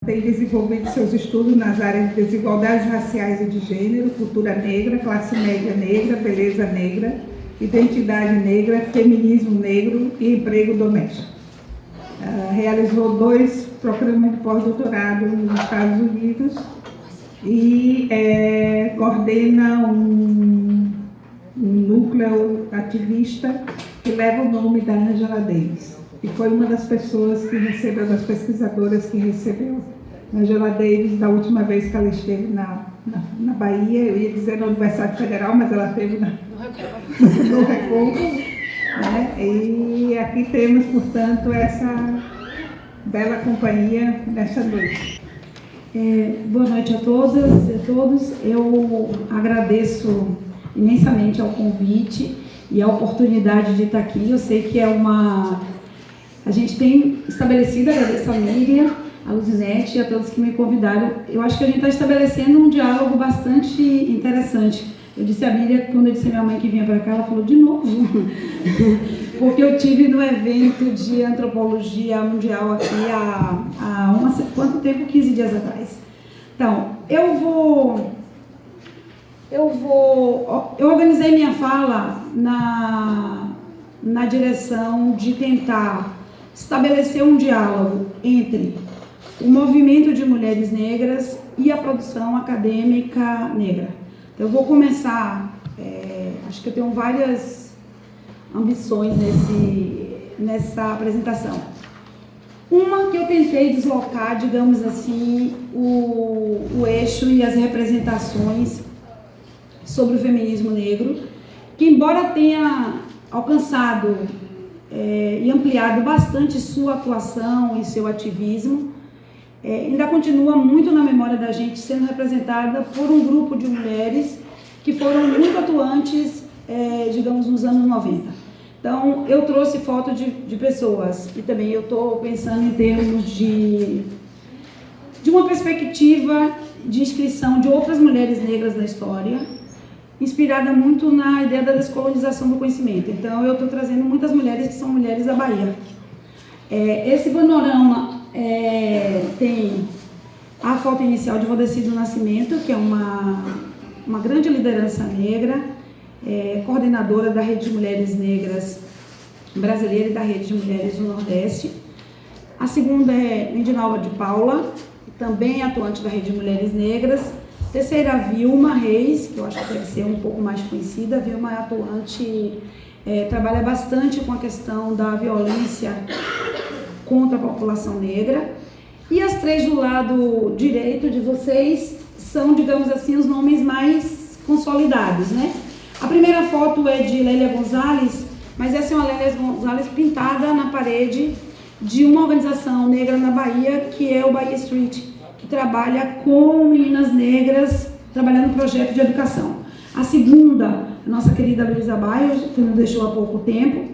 Tem desenvolvido seus estudos nas áreas de desigualdades raciais e de gênero, cultura negra, classe média negra, beleza negra, identidade negra, feminismo negro e emprego doméstico. Realizou 2 programas de pós-doutorado nos Estados Unidos e coordena um núcleo ativista que leva o nome da Angela Davis. E foi uma das pessoas que recebeu, das pesquisadoras que recebeu Angela Davis da última vez que ela esteve na Bahia. Eu ia dizer na Universidade Federal, mas ela esteve no Recôncavo. Né? E aqui temos, portanto, essa bela companhia nessa noite. Boa noite a todas e a todos. Eu agradeço imensamente ao convite e a oportunidade de estar aqui. Eu sei que a gente tem estabelecido, agradeço a Miriam, a Luzinete e a todos que me convidaram. Eu acho que a gente está estabelecendo um diálogo bastante interessante. Eu disse a Miriam, quando eu disse a minha mãe que vinha para cá, ela falou de novo. Porque eu tive no evento de antropologia mundial aqui quanto tempo? 15 dias atrás. Então, eu organizei minha fala na direção de tentar estabelecer um diálogo entre o movimento de mulheres negras e a produção acadêmica negra. Então, eu vou começar, acho que eu tenho várias ambições nessa apresentação. Uma que eu tentei deslocar, digamos assim, o eixo e as representações sobre o feminismo negro, que embora tenha alcançado e ampliado bastante sua atuação e seu ativismo, ainda continua muito na memória da gente, sendo representada por um grupo de mulheres que foram muito atuantes, digamos, nos anos 90. Então, eu trouxe foto de pessoas, e também eu estou pensando em termos de uma perspectiva de inscrição de outras mulheres negras na história, inspirada muito na ideia da descolonização do conhecimento. Então, eu estou trazendo muitas mulheres que são mulheres da Bahia. Esse panorama tem a foto inicial de Valdeci do Nascimento, que é uma grande liderança negra, coordenadora da Rede de Mulheres Negras Brasileira e da Rede de Mulheres do Nordeste. A segunda é Lindinalva de Paula, também atuante da Rede de Mulheres Negras. Terceira, Vilma Reis, que eu acho que deve ser um pouco mais conhecida. A Vilma é atuante, trabalha bastante com a questão da violência contra a população negra. E as 3 do lado direito de vocês são, digamos assim, os nomes mais consolidados, né? A primeira foto é de Lélia Gonzalez, mas essa é uma Lélia Gonzalez pintada na parede de uma organização negra na Bahia, que é o Bahia Street, que trabalha com meninas negras, trabalhando no projeto de educação. A segunda, a nossa querida Luísa Baio, que nos deixou há pouco tempo,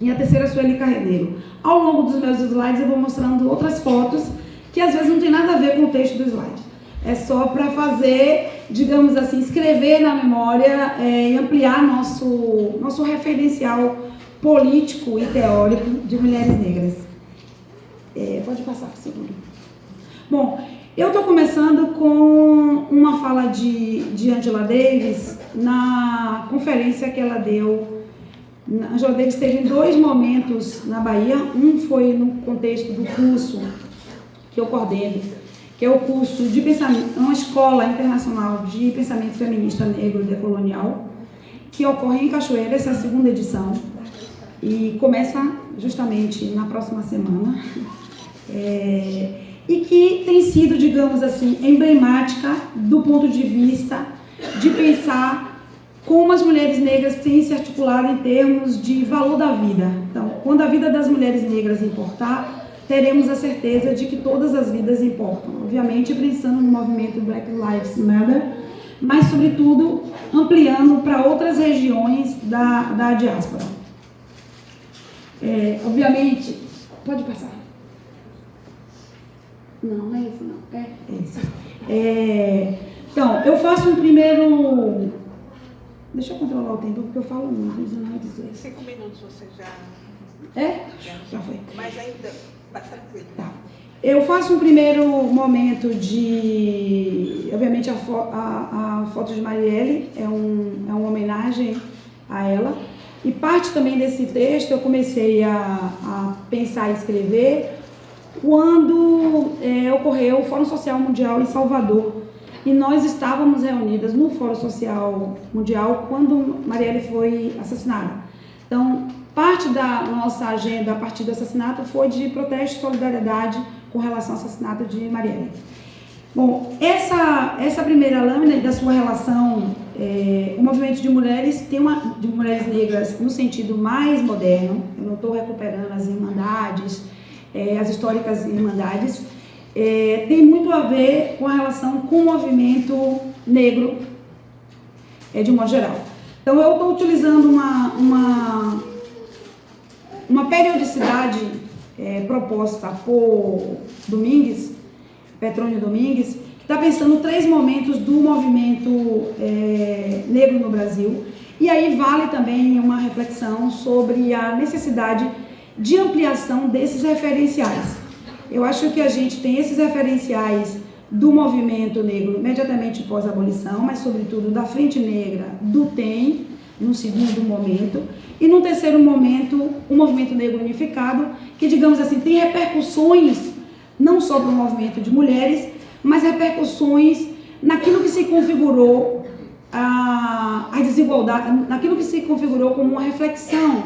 e a terceira, Sueli Carneiro. Ao longo dos meus slides, eu vou mostrando outras fotos, que às vezes não tem nada a ver com o texto do slide. É só para fazer, digamos assim, escrever na memória e ampliar nosso referencial político e teórico de mulheres negras. Pode passar para o segundo. Bom, eu estou começando com uma fala de Angela Davis na conferência que ela deu. Angela Davis teve 2 momentos na Bahia. Um foi no contexto do curso que eu coordeno, que é o curso de pensamento, uma escola internacional de pensamento feminista negro decolonial, que ocorre em Cachoeira. Essa é a 2ª edição e começa justamente na próxima semana. E que tem sido, digamos assim, emblemática do ponto de vista de pensar como as mulheres negras têm se articulado em termos de valor da vida. Então, quando a vida das mulheres negras importar, teremos a certeza de que todas as vidas importam. Obviamente, pensando no movimento Black Lives Matter, mas, sobretudo, ampliando para outras regiões da diáspora. Obviamente, pode passar. Não é esse, não. É esse. Então, eu faço um primeiro... Deixa eu controlar o tempo, porque eu falo muito, não é dizer. 5 minutos você já... Já foi. Mas ainda, bastante. Tá. Eu faço um primeiro momento de, obviamente, a foto de Marielle é uma homenagem a ela, e parte também desse texto eu comecei a pensar e escrever quando ocorreu o Fórum Social Mundial em Salvador, e nós estávamos reunidas no Fórum Social Mundial quando Marielle foi assassinada. Então, parte da nossa agenda a partir do assassinato foi de protesto e solidariedade com relação ao assassinato de Marielle. Bom, essa primeira lâmina da sua relação, o movimento de mulheres de mulheres negras no sentido mais moderno. Eu não estou recuperando as irmandades, as históricas irmandades, tem muito a ver com a relação com o movimento negro de um modo geral. Então eu estou utilizando uma periodicidade proposta por Petrônio Domingues, que está pensando 3 momentos do movimento negro no Brasil. E aí vale também uma reflexão sobre a necessidade de ampliação desses referenciais. Eu acho que a gente tem esses referenciais do movimento negro imediatamente pós-abolição, mas sobretudo da Frente Negra, do TEM, num segundo momento, e num terceiro momento, o movimento negro unificado, que, digamos assim, tem repercussões não só para o movimento de mulheres, mas repercussões naquilo que se configurou a desigualdade, naquilo que se configurou como uma reflexão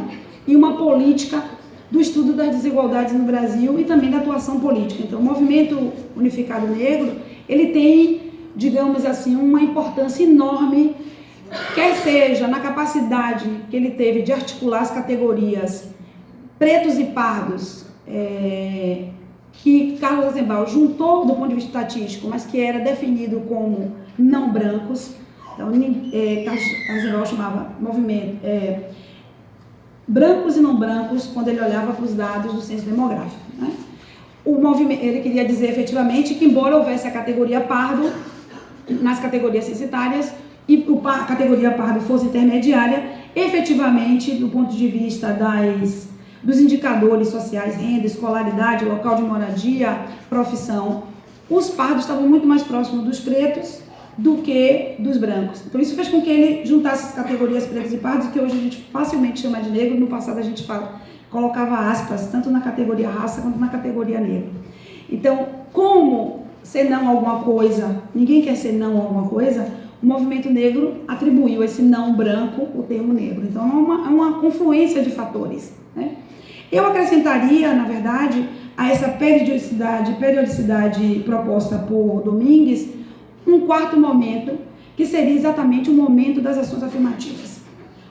e uma política do estudo das desigualdades no Brasil e também da atuação política. Então, o movimento unificado negro, ele tem, digamos assim, uma importância enorme, quer seja na capacidade que ele teve de articular as categorias pretos e pardos, que Carlos Azenbal juntou do ponto de vista estatístico, mas que era definido como não brancos. Então, Carlos Azenbal chamava movimento brancos e não brancos quando ele olhava para os dados do censo demográfico, né? O movimento, ele queria dizer efetivamente que, embora houvesse a categoria pardo nas categorias censitárias e a categoria pardo fosse intermediária, efetivamente, do ponto de vista dos indicadores sociais, renda, escolaridade, local de moradia, profissão, os pardos estavam muito mais próximos dos pretos do que dos brancos. Então isso fez com que ele juntasse as categorias pretos e pardos, que hoje a gente facilmente chama de negro. No passado a gente colocava aspas, tanto na categoria raça quanto na categoria negro. Então, como ser não alguma coisa, ninguém quer ser não alguma coisa, o movimento negro atribuiu esse não branco o termo negro. Então é uma confluência de fatores, né? Eu acrescentaria, na verdade, a essa periodicidade proposta por Domingues, um quarto momento, que seria exatamente o momento das ações afirmativas.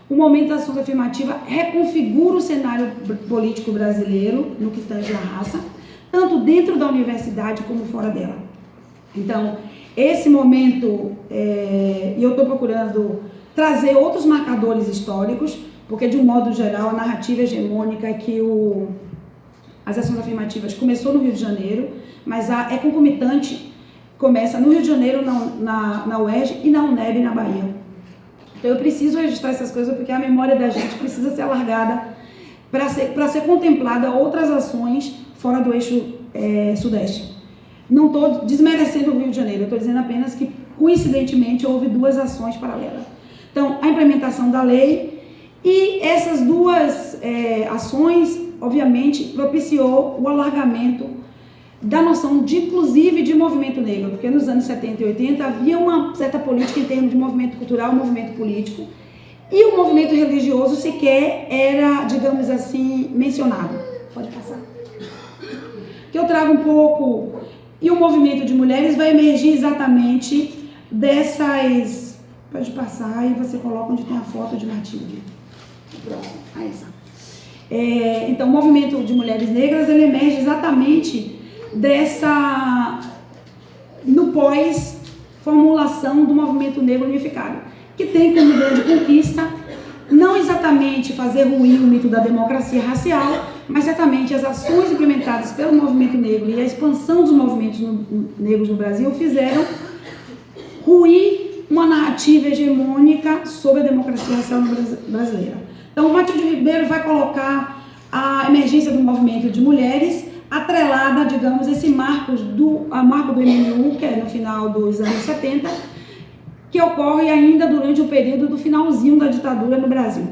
O momento das ações afirmativas reconfigura o cenário político brasileiro no que tange à raça, tanto dentro da universidade como fora dela. Então, esse momento, eu estou procurando trazer outros marcadores históricos, porque, de um modo geral, a narrativa hegemônica é que as ações afirmativas começou no Rio de Janeiro, mas é concomitante, começa no Rio de Janeiro, na UERJ e na UNEB, na Bahia. Então, eu preciso registrar essas coisas porque a memória da gente precisa ser alargada para ser contemplada outras ações fora do eixo sudeste. Não estou desmerecendo o Rio de Janeiro, eu estou dizendo apenas que, coincidentemente, houve 2 ações paralelas. Então, a implementação da lei e essas 2 ações, obviamente, propiciou o alargamento da noção inclusive de movimento negro, porque nos anos 70 e 80 havia uma certa política em termos de movimento cultural, movimento político, e o movimento religioso sequer era, digamos assim, mencionado. Pode passar. Que eu trago um pouco, e o movimento de mulheres vai emergir exatamente dessas... Pode passar, aí você coloca onde tem a foto de Matilde. Aí, então, o movimento de mulheres negras, ele emerge exatamente no pós-formulação do movimento negro unificado, que tem como grande conquista não exatamente fazer ruir o mito da democracia racial, mas certamente as ações implementadas pelo movimento negro e a expansão dos movimentos negros no Brasil fizeram ruir uma narrativa hegemônica sobre a democracia racial brasileira. Então, o Matilde Ribeiro vai colocar a emergência do movimento de mulheres atrelada, digamos, esse marco do MNU, que é no final dos anos 70, que ocorre ainda durante o período do finalzinho da ditadura no Brasil.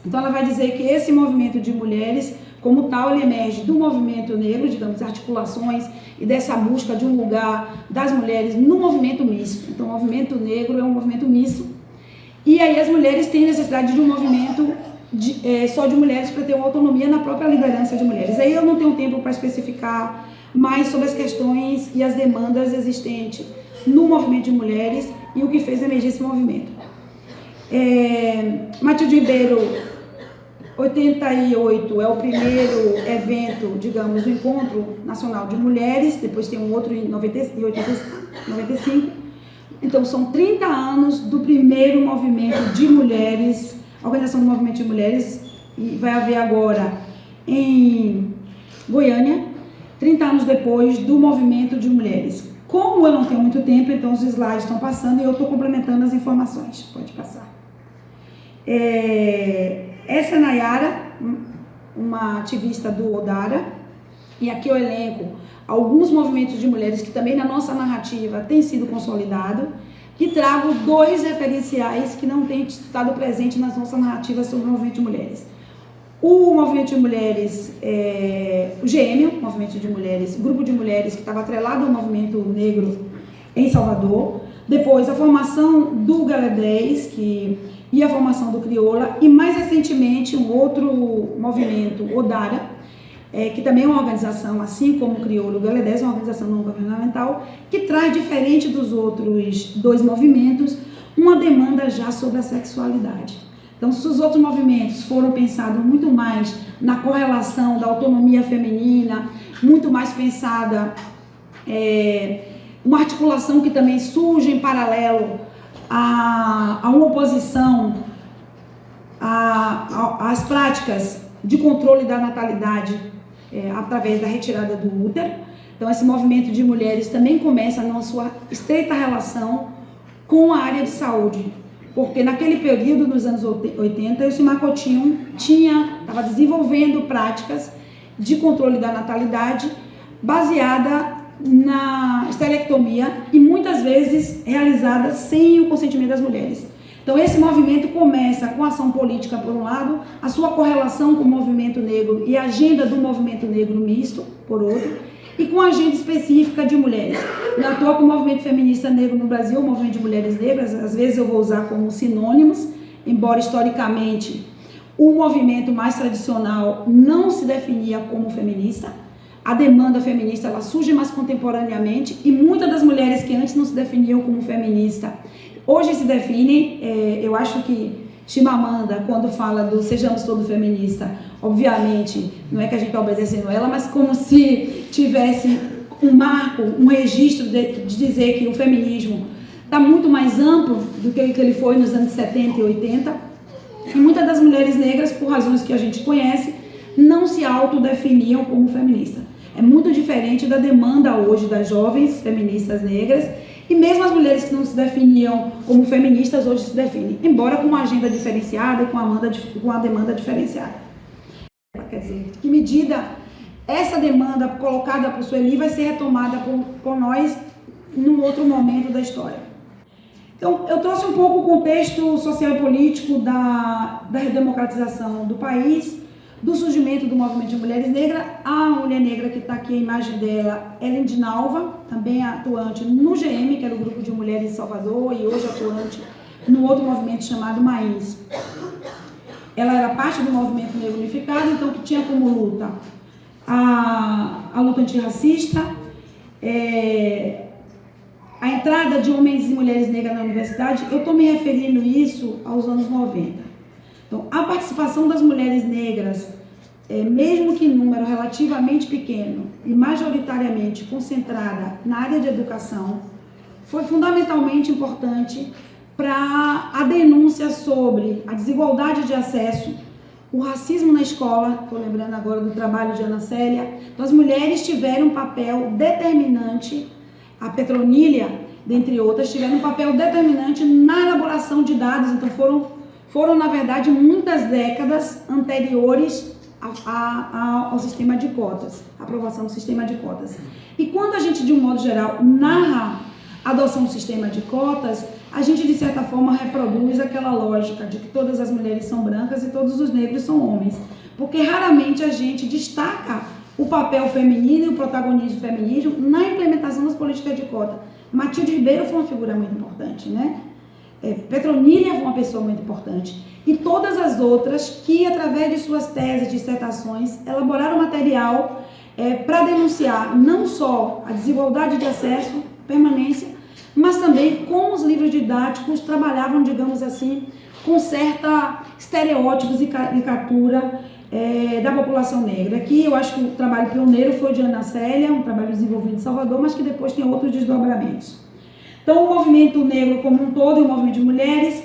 Então ela vai dizer que esse movimento de mulheres, como tal, ele emerge do movimento negro, digamos, articulações e dessa busca de um lugar das mulheres no movimento misto. Então o movimento negro é um movimento misto, e aí as mulheres têm necessidade de um movimento só de mulheres para ter uma autonomia na própria liderança de mulheres. Aí eu não tenho tempo para especificar mais sobre as questões e as demandas existentes no movimento de mulheres e o que fez emergir esse movimento. Matilde Ribeiro, 88 é o primeiro evento, digamos, do Encontro Nacional de Mulheres, depois tem um outro em 95. Então são 30 anos do primeiro movimento de mulheres, organização do movimento de mulheres, e vai haver agora em Goiânia, 30 anos depois do movimento de mulheres. Como eu não tenho muito tempo, então os slides estão passando e eu estou complementando as informações. Pode passar. Essa é a Nayara, uma ativista do Odara, e aqui eu elenco alguns movimentos de mulheres que também na nossa narrativa têm sido consolidados, e trago 2 referenciais que não têm estado presentes nas nossas narrativas sobre o movimento de mulheres. O movimento de mulheres, o GM, movimento de mulheres, grupo de mulheres que estava atrelado ao movimento negro em Salvador, depois a formação do Galedés, e a formação do Crioula, e mais recentemente um outro movimento, Odara, que também é uma organização, assim como o Crioula e o Galedés, uma organização não governamental, que traz, diferente dos outros 2 movimentos, uma demanda já sobre a sexualidade. Então, se os outros movimentos foram pensados muito mais na correlação da autonomia feminina, muito mais pensada uma articulação que também surge em paralelo a uma oposição às práticas de controle da natalidade através da retirada do útero. Então esse movimento de mulheres também começa na sua estreita relação com a área de saúde, porque naquele período, nos anos 80, o Cimar Coutinho estava desenvolvendo práticas de controle da natalidade baseada na esterectomia e muitas vezes realizada sem o consentimento das mulheres. Então esse movimento começa com a ação política por um lado, a sua correlação com o movimento negro e a agenda do movimento negro misto por outro, e com a agenda específica de mulheres. Não à toa que o movimento feminista negro no Brasil, o movimento de mulheres negras, às vezes eu vou usar como sinônimos, embora historicamente o movimento mais tradicional não se definia como feminista. A demanda feminista ela surge mais contemporaneamente, e muitas das mulheres que antes não se definiam como feminista hoje se definem. Eu acho que Chimamanda, quando fala do sejamos todos feministas, obviamente não é que a gente está obedecendo ela, mas como se tivesse um marco, um registro de dizer que o feminismo está muito mais amplo do que ele foi nos anos 70 e 80, e muitas das mulheres negras, por razões que a gente conhece, não se autodefiniam como feministas. É muito diferente da demanda hoje das jovens feministas negras, e mesmo as mulheres que não se definiam como feministas hoje se definem, embora com uma agenda diferenciada e com uma demanda diferenciada. Quer dizer, que medida essa demanda colocada por Sueli vai ser retomada por nós num outro momento da história. Então, eu trouxe um pouco o contexto social e político da redemocratização do país, do surgimento do movimento de mulheres negras. A mulher negra que está aqui, a imagem dela, é Lindinalva, também atuante no GM, que era o grupo de mulheres de Salvador, e hoje atuante no outro movimento chamado Maís. Ela era parte do movimento negro unificado, então que tinha como luta a luta antirracista, a entrada de homens e mulheres negras na universidade. Eu estou me referindo isso aos anos 90. Então, a participação das mulheres negras, mesmo que em número relativamente pequeno e majoritariamente concentrada na área de educação, foi fundamentalmente importante para a denúncia sobre a desigualdade de acesso, o racismo na escola. Estou lembrando agora do trabalho de Ana Célia. Então, as mulheres tiveram um papel determinante, a Petronília, dentre outras, tiveram um papel determinante na elaboração de dados. Então, foram na verdade, muitas décadas anteriores ao sistema de cotas, a aprovação do sistema de cotas. E quando a gente, de um modo geral, narra a adoção do sistema de cotas, a gente, de certa forma, reproduz aquela lógica de que todas as mulheres são brancas e todos os negros são homens. Porque raramente a gente destaca o papel feminino e o protagonismo feminino na implementação das políticas de cota. Matilde Ribeiro foi uma figura muito importante, né? Petronília foi uma pessoa muito importante. E todas as outras que, através de suas teses, dissertações, elaboraram material para denunciar não só a desigualdade de acesso, permanência, mas também como os livros didáticos trabalhavam, digamos assim, com certa estereótipos e caricatura da população negra. Aqui eu acho que o trabalho pioneiro foi de Ana Célia, um trabalho desenvolvido em Salvador, mas que depois tem outros desdobramentos. Então, o movimento negro como um todo e o movimento de mulheres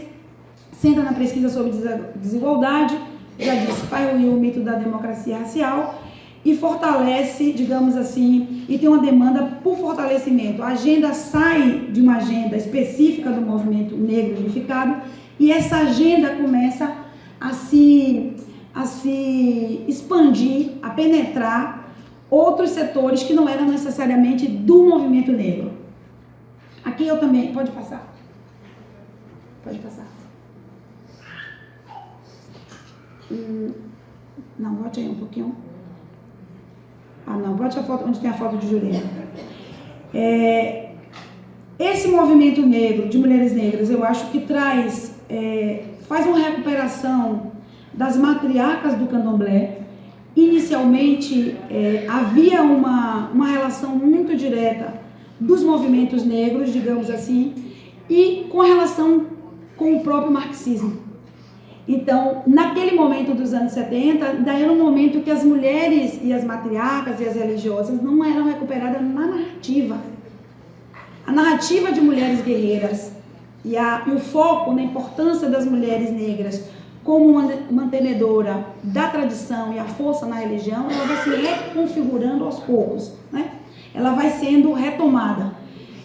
senta na pesquisa sobre desigualdade, já disse, faz o mito da democracia racial e fortalece, digamos assim, e tem uma demanda por fortalecimento. A agenda sai de uma agenda específica do movimento negro unificado e essa agenda começa a se expandir, a penetrar outros setores que não eram necessariamente do movimento negro. Aqui eu também, pode passar. Pode passar. Não, bote aí um pouquinho. Ah, não, bote a foto onde tem a foto de Juliana. Esse movimento negro, de mulheres negras, eu acho que faz uma recuperação das matriarcas do candomblé. Inicialmente, havia uma relação muito direta dos movimentos negros, digamos assim, e com a relação com o próprio marxismo. Então, naquele momento dos anos 70, daí era um momento que as mulheres e as matriarcas e as religiosas não eram recuperadas na narrativa. A narrativa de mulheres guerreiras e o foco na importância das mulheres negras como mantenedora da tradição e a força na religião, ela vai se reconfigurando aos poucos, né? Ela vai sendo retomada.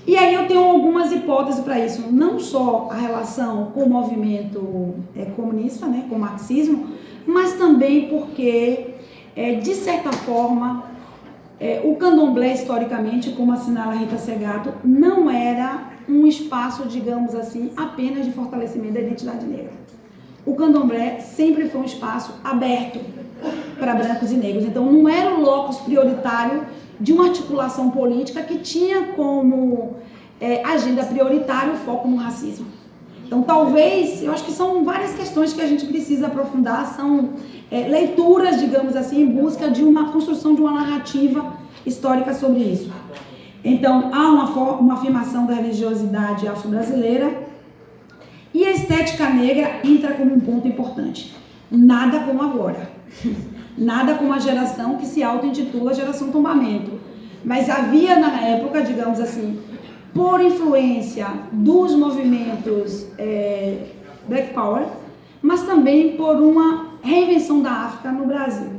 E aí eu tenho algumas hipóteses para isso, não só a relação com o movimento comunista, né, com o marxismo, mas também porque, de certa forma, o candomblé, historicamente, como assinala Rita Segato, não era um espaço, digamos assim, apenas de fortalecimento da identidade negra. O candomblé sempre foi um espaço aberto para brancos e negros, então não era o locus prioritário de uma articulação política que tinha como agenda prioritária o foco no racismo. Então, talvez, eu acho que são várias questões que a gente precisa aprofundar, são leituras, digamos assim, em busca de uma construção de uma narrativa histórica sobre isso. Então, há uma afirmação da religiosidade afro-brasileira e a estética negra entra como um ponto importante. Nada como agora. Nada como a geração que se auto-intitula geração tombamento. Mas havia na época, digamos assim, por influência dos movimentos Black Power, mas também por uma reinvenção da África no Brasil.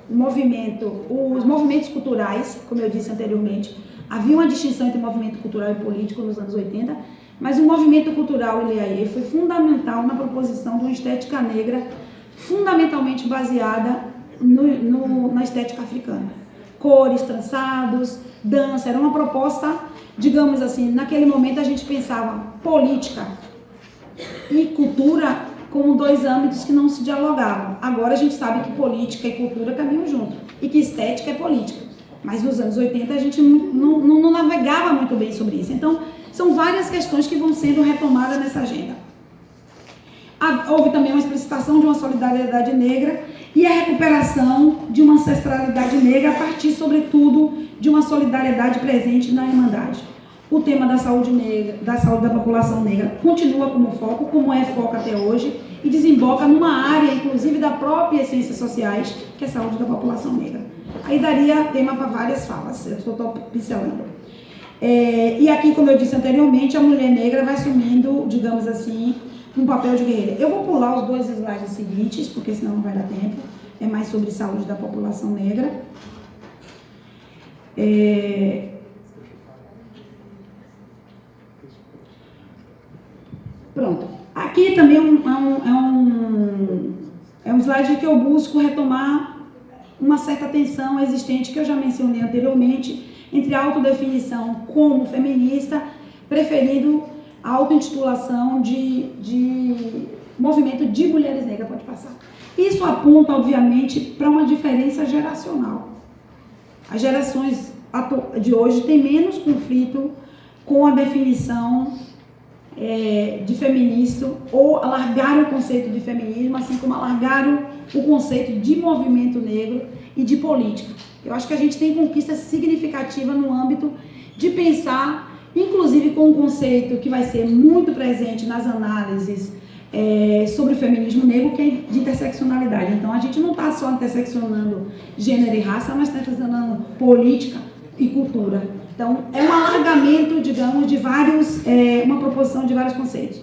Os movimentos culturais, como eu disse anteriormente, havia uma distinção entre movimento cultural e político nos anos 80, mas o movimento cultural Ilhaê foi fundamental na proposição de uma estética negra fundamentalmente baseada na estética africana. Cores, trançados, dança, era uma proposta, digamos assim, naquele momento a gente pensava política e cultura como dois âmbitos que não se dialogavam. Agora a gente sabe que política e cultura caminham junto e que estética é política. Mas nos anos 80 a gente não navegava muito bem sobre isso. Então, são várias questões que vão sendo retomadas nessa agenda. Houve também uma explicitação de uma solidariedade negra e a recuperação de uma ancestralidade negra a partir, sobretudo, de uma solidariedade presente na Irmandade. O tema da saúde negra, da saúde da população negra, continua como foco, como é foco até hoje, e desemboca numa área, inclusive, da própria ciências sociais, que é a saúde da população negra. Aí daria tema para várias falas, eu estou pincelando. E aqui, como eu disse anteriormente, a mulher negra vai assumindo, digamos assim, um papel de guerreira. Eu vou pular os dois slides seguintes, porque senão não vai dar tempo. É mais sobre saúde da população negra. Pronto. Aqui também é um slide que eu busco retomar uma certa tensão existente, que eu já mencionei anteriormente, entre a autodefinição como feminista, preferindo a auto-intitulação de movimento de mulheres negras. Pode passar. Isso aponta, obviamente, para uma diferença geracional. As gerações de hoje têm menos conflito com a definição de feminista, ou alargaram o conceito de feminismo, assim como alargaram o conceito de movimento negro e de política. Eu acho que a gente tem conquista significativa no âmbito de pensar, inclusive com um conceito que vai ser muito presente nas análises sobre o feminismo negro, que é de interseccionalidade. Então, a gente não está só interseccionando gênero e raça, mas está interseccionando política e cultura. Então, é um alargamento, digamos, de vários, uma proposição de vários conceitos.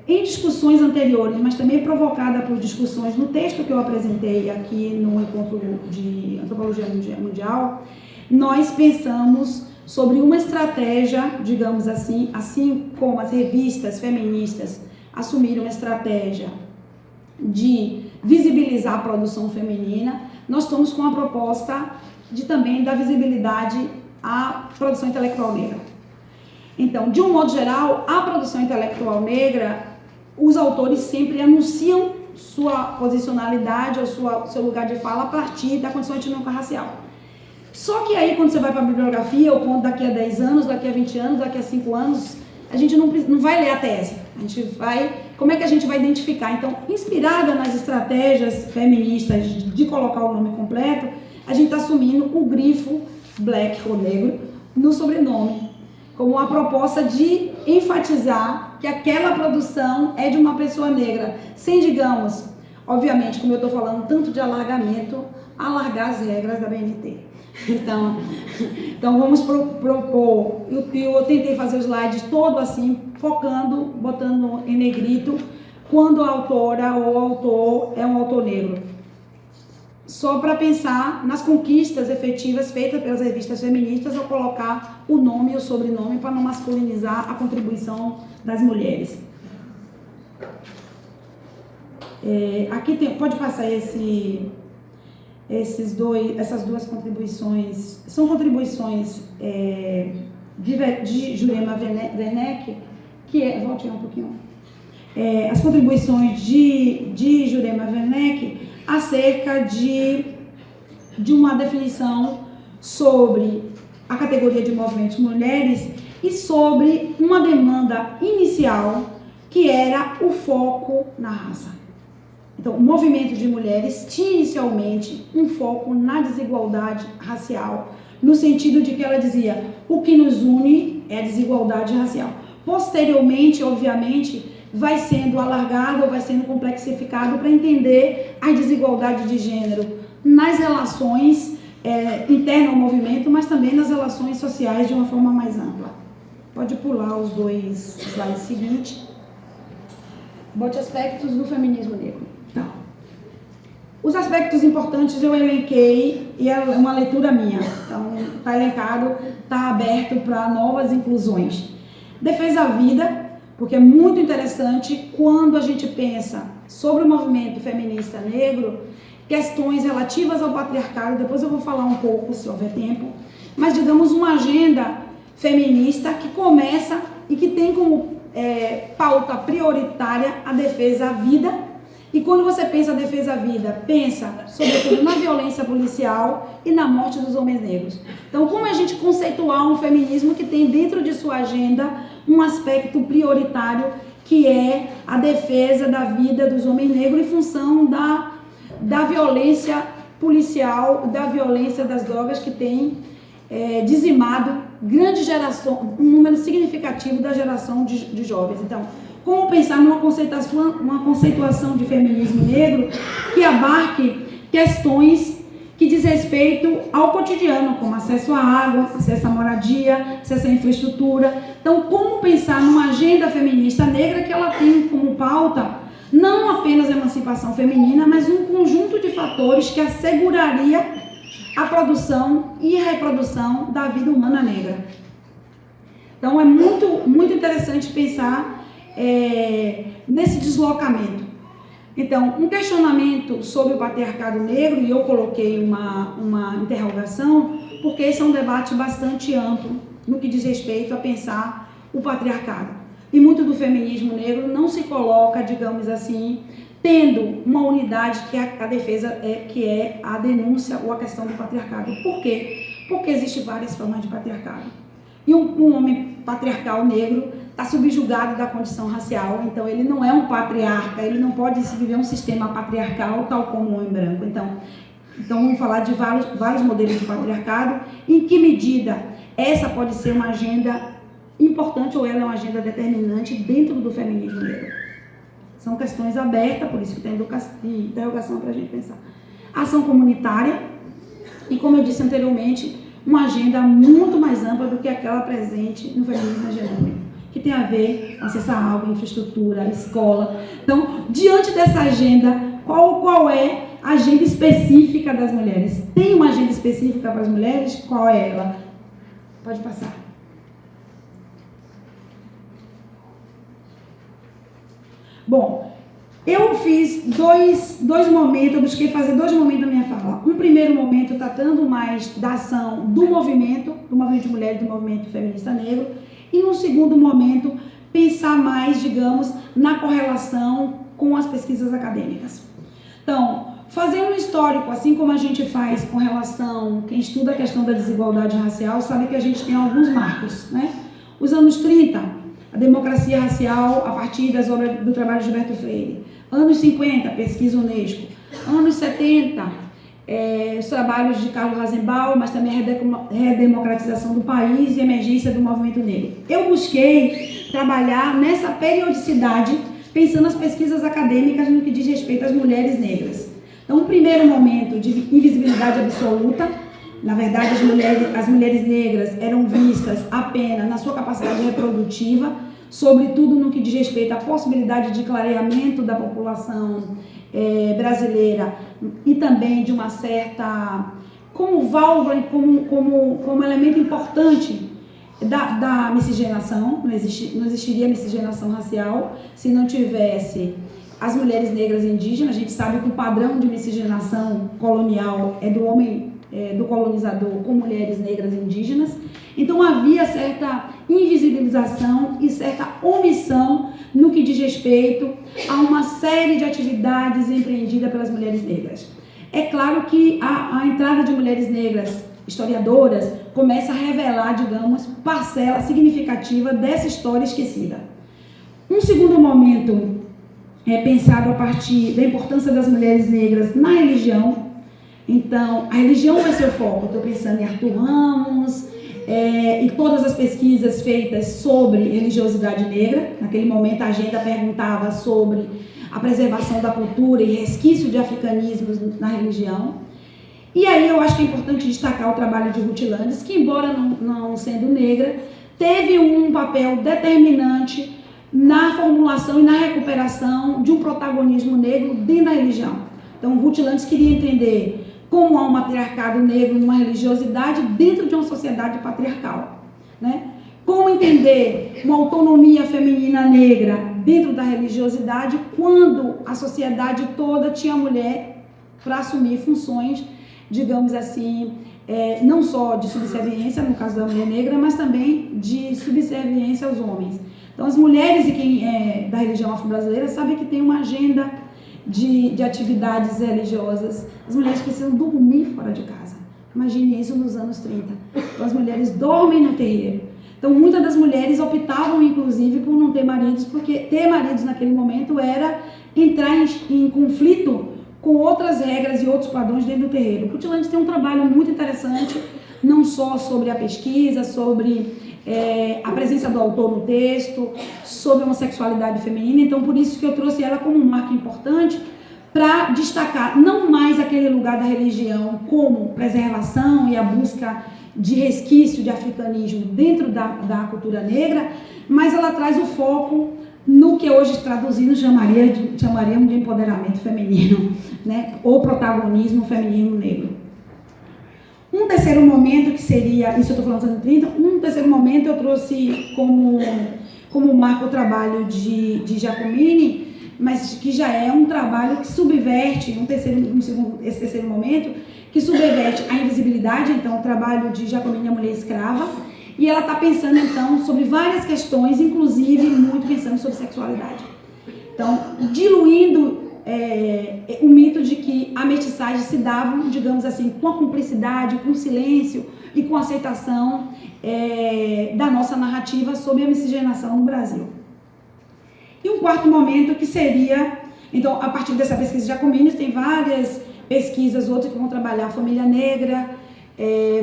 Em discussões anteriores, mas também provocada por discussões no texto que eu apresentei aqui no Encontro de Antropologia Mundial, nós pensamos sobre uma estratégia, digamos assim como as revistas feministas assumiram uma estratégia de visibilizar a produção feminina, nós estamos com a proposta de também dar visibilidade à produção intelectual negra. Então, de um modo geral, a produção intelectual negra, os autores sempre anunciam sua posicionalidade ou seu lugar de fala a partir da condição étnico-racial. Só que aí, quando você vai para a bibliografia, ou quando daqui a 10 anos, daqui a 20 anos, daqui a 5 anos, a gente não vai ler a tese. A gente vai... Como é que a gente vai identificar? Então, inspirada nas estratégias feministas de colocar o nome completo, a gente está assumindo o grifo black ou negro no sobrenome, como uma proposta de enfatizar que aquela produção é de uma pessoa negra, sem, digamos, obviamente, como eu estou falando tanto de alargamento, alargar as regras da BNT. Então vamos propor, eu tentei fazer o slide todo assim, focando, botando em negrito, quando a autora ou o autor é um autor negro. Só para pensar nas conquistas efetivas feitas pelas revistas feministas ao colocar o nome e o sobrenome para não masculinizar a contribuição das mulheres. Aqui tem, pode passar essas duas contribuições, são contribuições de Jurema Werneck, que é, volte um pouquinho, as contribuições de Jurema Werneck acerca de uma definição sobre a categoria de movimentos mulheres e sobre uma demanda inicial que era o foco na raça. Então, o movimento de mulheres tinha inicialmente um foco na desigualdade racial, no sentido de que ela dizia, o que nos une é a desigualdade racial. Posteriormente, obviamente, vai sendo alargado ou vai sendo complexificado para entender a desigualdade de gênero nas relações internas ao movimento, mas também nas relações sociais de uma forma mais ampla. Pode pular os dois slides seguintes. Bote aspectos do feminismo negro. Então, os aspectos importantes eu elenquei e é uma leitura minha. Então, está elencado, está aberto para novas inclusões. Defesa à vida, porque é muito interessante quando a gente pensa sobre o movimento feminista negro, questões relativas ao patriarcado, depois eu vou falar um pouco, se houver tempo, mas digamos uma agenda feminista que começa e que tem como pauta prioritária a defesa à vida. E quando você pensa a defesa à vida, pensa sobretudo na violência policial e na morte dos homens negros. Então, como a gente conceituar um feminismo que tem dentro de sua agenda um aspecto prioritário que é a defesa da vida dos homens negros em função da violência policial, da violência das drogas que tem dizimado grande geração, um número significativo da geração de jovens. Então, como pensar numa conceituação de feminismo negro que abarque questões que diz respeito ao cotidiano, como acesso à água, acesso à moradia, acesso à infraestrutura. Então, como pensar numa agenda feminista negra que ela tem como pauta não apenas a emancipação feminina, mas um conjunto de fatores que asseguraria a produção e a reprodução da vida humana negra. Então, é muito, muito interessante pensar nesse deslocamento. Então, um questionamento sobre o patriarcado negro, e eu coloquei uma interrogação, porque esse é um debate bastante amplo no que diz respeito a pensar o patriarcado. E muito do feminismo negro não se coloca, digamos assim, tendo uma unidade que é a defesa, que é a denúncia ou a questão do patriarcado. Por quê? Porque existem várias formas de patriarcado. E um homem patriarcal negro está subjugado da condição racial, então ele não é um patriarca, ele não pode viver um sistema patriarcal tal como o homem branco. Então vamos falar de vários modelos de patriarcado. Em que medida essa pode ser uma agenda importante ou ela é uma agenda determinante dentro do feminismo negro? São questões abertas, por isso que tem interrogação para a gente pensar. Ação comunitária e, como eu disse anteriormente, uma agenda muito mais ampla do que aquela presente no feminismo hegemônico, que tem a ver com acesso à água, infraestrutura, escola. Então, diante dessa agenda, qual é a agenda específica das mulheres? Tem uma agenda específica para as mulheres? Qual é ela? Pode passar. Bom, eu fiz dois momentos, eu busquei fazer 2 momentos da minha fala. Um primeiro momento tratando mais da ação do movimento de mulheres, do movimento feminista negro, e no segundo momento pensar mais, digamos, na correlação com as pesquisas acadêmicas. Então, fazer um histórico, assim como a gente faz com relação, quem estuda a questão da desigualdade racial sabe que a gente tem alguns marcos, né? Os anos 30, a democracia racial a partir das obras do trabalho de Gilberto Freire. Anos 50, pesquisa Unesco. Anos 70, os trabalhos de Carlos Rasenbaum, mas também a redemocratização do país e a emergência do movimento negro. Eu busquei trabalhar nessa periodicidade, pensando nas pesquisas acadêmicas no que diz respeito às mulheres negras. Então, um primeiro momento de invisibilidade absoluta. Na verdade, as mulheres negras eram vistas apenas na sua capacidade reprodutiva, sobretudo no que diz respeito à possibilidade de clareamento da população brasileira e também de uma certa, como válvula e como elemento importante da miscigenação. Não existiria miscigenação racial se não tivesse as mulheres negras indígenas. A gente sabe que o padrão de miscigenação colonial é do homem do colonizador com mulheres negras indígenas. Então havia certa invisibilização e certa omissão no que diz respeito a uma série de atividades empreendidas pelas mulheres negras. É claro que a entrada de mulheres negras historiadoras começa a revelar, digamos, parcela significativa dessa história esquecida. Um segundo momento pensado a partir da importância das mulheres negras na religião. Então, a religião vai ser o foco. Estou pensando em Arthur Ramos e todas as pesquisas feitas sobre religiosidade negra. Naquele momento, a agenda perguntava sobre a preservação da cultura e resquício de africanismos na religião. E aí eu acho que é importante destacar o trabalho de Ruth Landes, que, embora não sendo negra, teve um papel determinante na formulação e na recuperação de um protagonismo negro dentro da religião. Então, Ruth Landes queria entender como há um matriarcado negro numa religiosidade dentro de uma sociedade patriarcal, né? Como entender uma autonomia feminina negra dentro da religiosidade quando a sociedade toda tinha a mulher para assumir funções, digamos assim, não só de subserviência, no caso da mulher negra, mas também de subserviência aos homens. Então, as mulheres e quem é da religião afro-brasileira sabe que tem uma agenda de atividades religiosas. As mulheres precisam dormir fora de casa. Imagine isso nos anos 30. Então, as mulheres dormem no terreiro. Então, muitas das mulheres optavam, inclusive, por não ter maridos, porque ter maridos naquele momento era entrar em conflito com outras regras e outros padrões dentro do terreiro. Ruth Landes tem um trabalho muito interessante, não só sobre a pesquisa, sobre a presença do autor no texto, sobre uma sexualidade feminina. Então, por isso que eu trouxe ela como um marco importante para destacar não mais aquele lugar da religião como preservação e a busca de resquício de africanismo dentro da cultura negra, mas ela traz o foco no que hoje traduzindo chamariam de empoderamento feminino, né? Ou protagonismo feminino negro. Um terceiro momento que seria, isso eu estou falando dos anos 30, um terceiro momento eu trouxe como marco o trabalho de Giacomini, mas que já é um trabalho que subverte, esse terceiro momento, que subverte a invisibilidade, então o trabalho de Jacomine, a mulher escrava, e ela está pensando então sobre várias questões, inclusive muito pensando sobre sexualidade. Então, diluindo o mito de que a mestiçagem se dava, digamos assim, com a cumplicidade, com o silêncio e com a aceitação da nossa narrativa sobre a miscigenação no Brasil. E um quarto momento que seria, então, a partir dessa pesquisa de Jacomine, tem várias pesquisas, outras que vão trabalhar a família negra,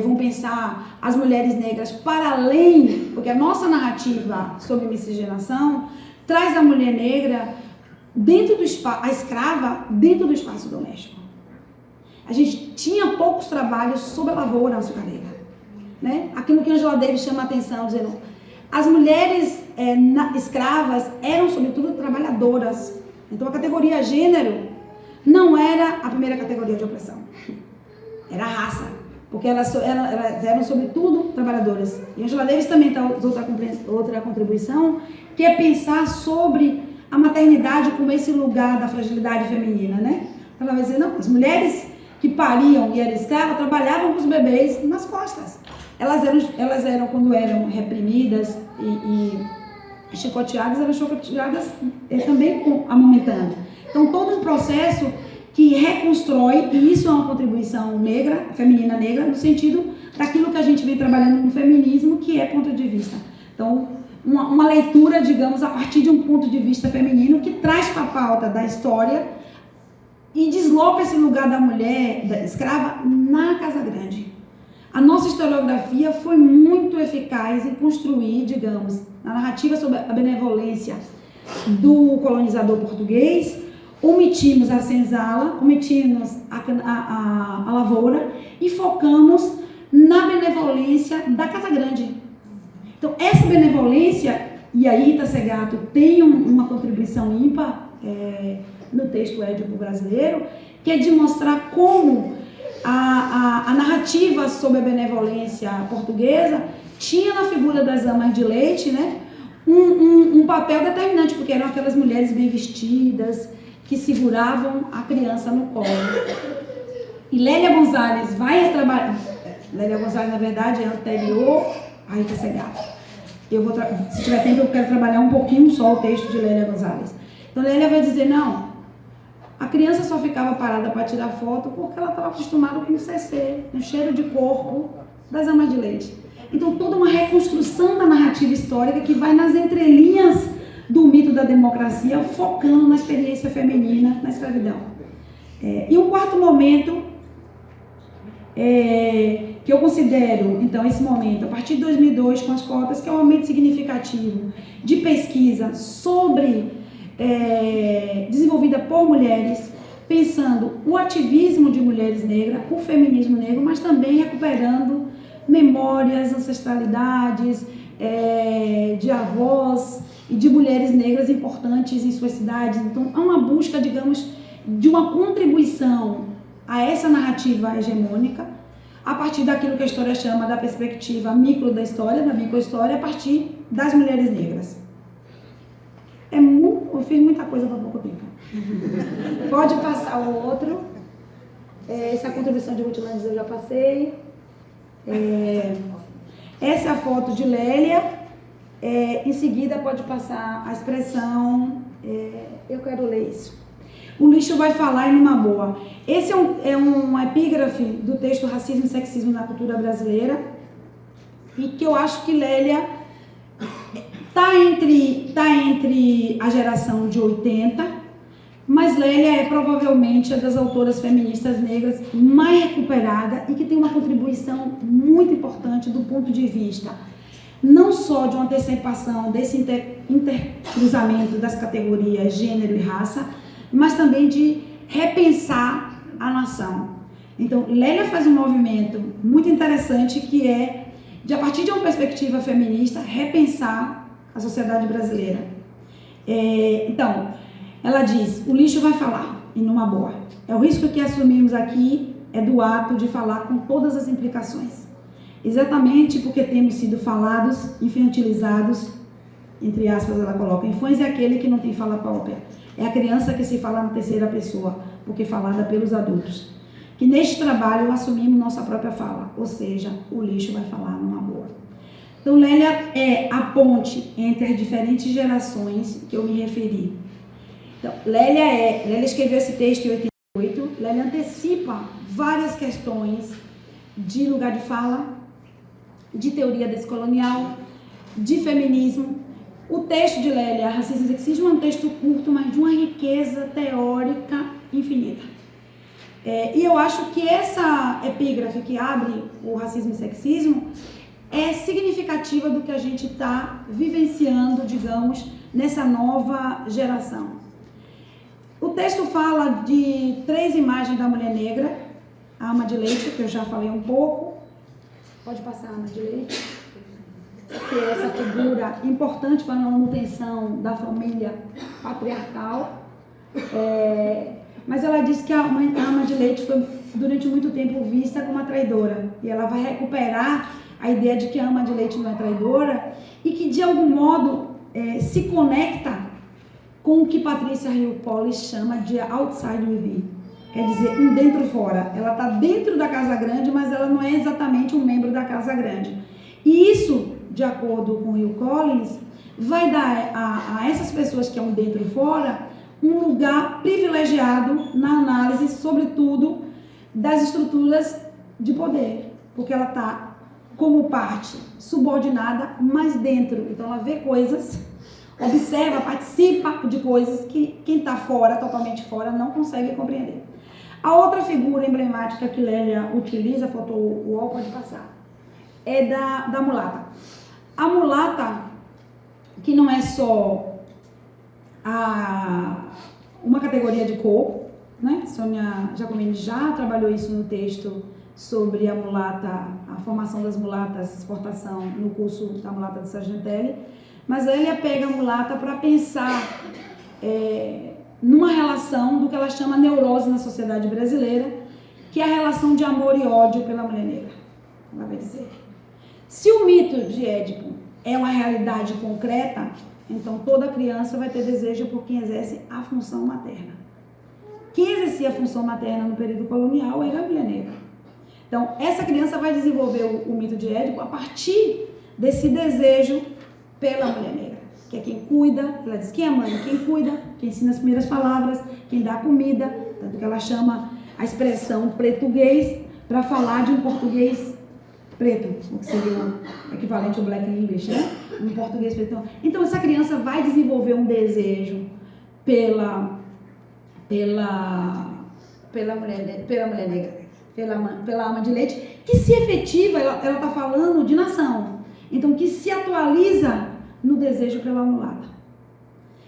vão pensar as mulheres negras para além, porque a nossa narrativa sobre miscigenação traz a mulher negra dentro do espaço, a escrava dentro do espaço doméstico. A gente tinha poucos trabalhos sobre a lavoura açucareira, né? Aquilo que Angela Davis chama a atenção, dizendo as mulheres escravas eram sobretudo trabalhadoras. Então a categoria gênero não era a primeira categoria de opressão, era a raça, porque elas eram sobretudo trabalhadoras. E Angela Davis também tem outra contribuição, que é pensar sobre a maternidade como esse lugar da fragilidade feminina, né? Ela vai dizer, não, as mulheres que pariam e eram escravas trabalhavam com os bebês nas costas. Elas eram quando eram reprimidas e chicoteadas, eram chicoteadas também amamentando. Então, todo um processo que reconstrói, e isso é uma contribuição negra, feminina negra, no sentido daquilo que a gente vem trabalhando no feminismo, que é ponto de vista. Então, uma leitura, digamos, a partir de um ponto de vista feminino, que traz para a pauta da história e desloca esse lugar da mulher, da escrava, na Casa Grande. A nossa historiografia foi muito eficaz em construir, digamos, a narrativa sobre a benevolência do colonizador português. Omitimos a senzala, omitimos a lavoura e focamos na benevolência da Casa Grande. Então, essa benevolência, e aí Rita Segato tem uma contribuição ímpar no texto édipo brasileiro, que é de mostrar como a narrativa sobre a benevolência portuguesa tinha na figura das amas de leite, né, um papel determinante, porque eram aquelas mulheres bem vestidas, que seguravam a criança no colo. E Lélia Gonzalez vai trabalhar... Lélia Gonzalez, na verdade, é anterior a Rita Segato. Se tiver tempo, eu quero trabalhar um pouquinho só o texto de Lélia Gonzalez. Então, Lélia vai dizer, não, a criança só ficava parada para tirar foto porque ela estava acostumada com o CC, o cheiro de corpo das amas de leite. Então, toda uma reconstrução da narrativa histórica que vai nas entrelinhas do mito da democracia, focando na experiência feminina na escravidão. E um quarto momento, que eu considero, então, esse momento, a partir de 2002, com as cotas, que é um momento significativo de pesquisa sobre, desenvolvida por mulheres, pensando o ativismo de mulheres negras, o feminismo negro, mas também recuperando memórias, ancestralidades, de avós, e de mulheres negras importantes em suas cidades. Então, há uma busca, digamos, de uma contribuição a essa narrativa hegemônica, a partir daquilo que a história chama da perspectiva micro da história, da microhistória, a partir das mulheres negras. Eu fiz muita coisa para pouco tempo. Pode passar o outro. Essa contribuição de Ruth eu já passei. Essa é a foto de Lélia. Em seguida pode passar a expressão, eu quero ler isso. O lixo vai falar em uma boa. Esse é um epígrafe do texto Racismo e Sexismo na Cultura Brasileira, e que eu acho que Lélia está entre a geração de 80, mas Lélia é provavelmente a das autoras feministas negras mais recuperada e que tem uma contribuição muito importante do ponto de vista não só de uma antecipação desse intercruzamento das categorias gênero e raça, mas também de repensar a nação. Então, Lélia faz um movimento muito interessante que é de, a partir de uma perspectiva feminista, repensar a sociedade brasileira. Então, ela diz, o lixo vai falar, e numa boa. O risco que assumimos aqui é do ato de falar com todas as implicações. Exatamente porque temos sido falados, infantilizados entre aspas, ela coloca, infância é aquele que não tem fala própria. É a criança que se fala na terceira pessoa, porque falada pelos adultos. Que neste trabalho assumimos nossa própria fala, ou seja, o lixo vai falar numa boa. Então, Lélia é a ponte entre as diferentes gerações que eu me referi. Então, Lélia escreveu esse texto em 88, Lélia antecipa várias questões de lugar de fala, de teoria descolonial, de feminismo. O texto de Lélia, Racismo e Sexismo, é um texto curto, mas de uma riqueza teórica infinita. E eu acho que essa epígrafe que abre o Racismo e Sexismo é significativa do que a gente está vivenciando, digamos, nessa nova geração. O texto fala de 3 imagens da mulher negra, a ama de leite, que eu já falei um pouco. Pode passar a ama de leite. Que é essa figura importante para a manutenção da família patriarcal. Mas ela diz que a ama de leite foi durante muito tempo vista como uma traidora. E ela vai recuperar a ideia de que a ama de leite não é traidora e que de algum modo se conecta com o que Patrícia Hill Collins chama de outside within. Quer dizer, um dentro fora. Ela está dentro da Casa Grande, mas ela não é exatamente um membro da Casa Grande. E isso, de acordo com Hill Collins, vai dar a essas pessoas que é um dentro e fora um lugar privilegiado na análise, sobretudo, das estruturas de poder. Porque ela está como parte subordinada, mas dentro. Então ela vê coisas, observa, participa de coisas que quem está fora, totalmente fora, não consegue compreender. A outra figura emblemática que Lélia utiliza, faltou o UOL, pode passar, é da mulata. A mulata, que não é só uma categoria de cor, né? Sônia Giacomini já trabalhou isso no texto sobre a mulata, a formação das mulatas, exportação no curso da mulata de Sargentelli, mas Lélia pega a mulata para pensar numa relação do que ela chama neurose na sociedade brasileira, que é a relação de amor e ódio pela mulher negra. Ela vai dizer, se o mito de Édipo é uma realidade concreta, então toda criança vai ter desejo por quem exerce a função materna. Quem exercia a função materna no período colonial era a mulher negra. Então, essa criança vai desenvolver o mito de Édipo a partir desse desejo pela mulher negra, que é quem cuida, ela diz quem é mãe, quem cuida, quem ensina as primeiras palavras, quem dá comida, tanto que ela chama a expressão português para falar de um português preto, o que seria o equivalente ao Black English, né? Um português preto. Então, essa criança vai desenvolver um desejo pela mulher negra, pela ama de leite, que se efetiva, ela está falando de nação, então que se atualiza no desejo pela mulata.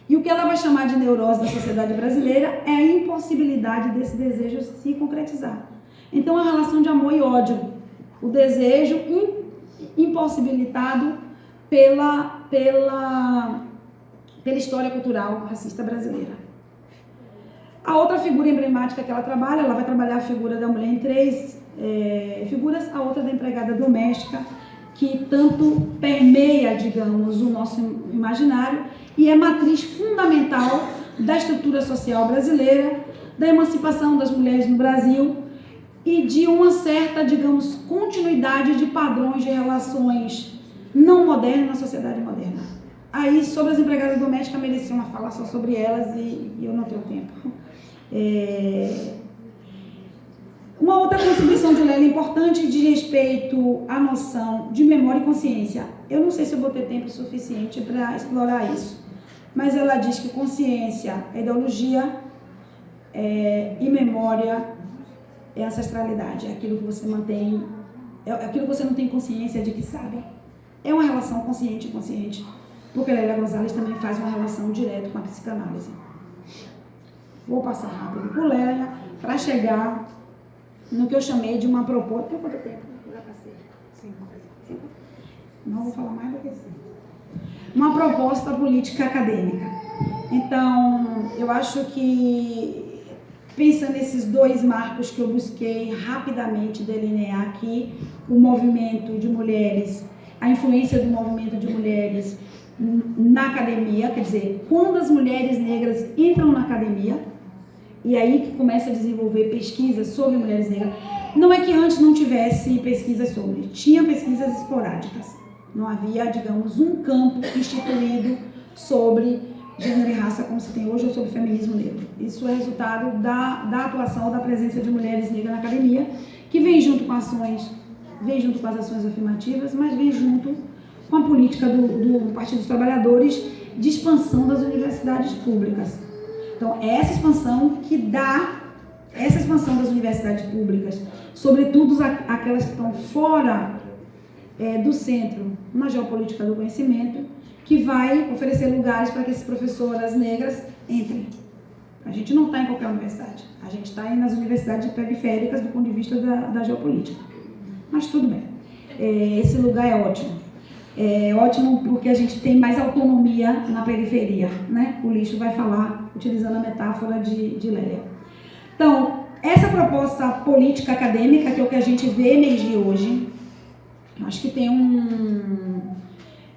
E o que ela vai chamar de neurose da sociedade brasileira é a impossibilidade desse desejo se concretizar. Então, a relação de amor e ódio, o desejo impossibilitado pela história cultural racista brasileira. A outra figura emblemática que ela vai trabalhar a figura da mulher em 3 figuras, a outra da empregada doméstica, que tanto permeia, digamos, o nosso imaginário e é matriz fundamental da estrutura social brasileira, da emancipação das mulheres no Brasil e de uma certa, digamos, continuidade de padrões de relações não modernas na sociedade moderna. Aí, sobre as empregadas domésticas, merecia uma fala só sobre elas e eu não tenho tempo. Uma outra contribuição de Lélia importante de respeito à noção de memória e consciência. Eu não sei se eu vou ter tempo suficiente para explorar isso, mas ela diz que consciência é ideologia e memória é ancestralidade, é aquilo que você mantém, é aquilo que você não tem consciência de que sabe. É uma relação consciente e inconsciente, porque Lélia Gonzalez também faz uma relação direta com a psicanálise. Vou passar rápido por Lélia para chegar no que eu chamei de uma proposta. Tem quanto tempo? Já passei. 5. Não vou falar mais do que 5. Uma proposta política acadêmica. Então, eu acho que, pensando nesses 2 marcos que eu busquei rapidamente delinear aqui, o movimento de mulheres, a influência do movimento de mulheres na academia, quer dizer, quando as mulheres negras entram na academia, e aí que começa a desenvolver pesquisas sobre mulheres negras. Não é que antes não tivesse pesquisas sobre, tinha pesquisas esporádicas. Não havia, digamos, um campo instituído sobre gênero e raça como se tem hoje ou sobre feminismo negro. Isso é resultado da atuação, da presença de mulheres negras na academia, que vem junto com ações, vem junto com as ações afirmativas, mas vem junto com a política do Partido dos Trabalhadores de expansão das universidades públicas. Então, é essa expansão que dá, essa expansão das universidades públicas, sobretudo aquelas que estão fora do centro na geopolítica do conhecimento, que vai oferecer lugares para que essas professoras negras entrem. A gente não está em qualquer universidade, a gente está nas universidades periféricas do ponto de vista da geopolítica. Mas tudo bem, esse lugar é ótimo. É ótimo porque a gente tem mais autonomia na periferia, né? O Lixo vai falar, utilizando a metáfora de Lélia. Então, essa proposta política acadêmica, que é o que a gente vê emergir hoje, eu acho que tem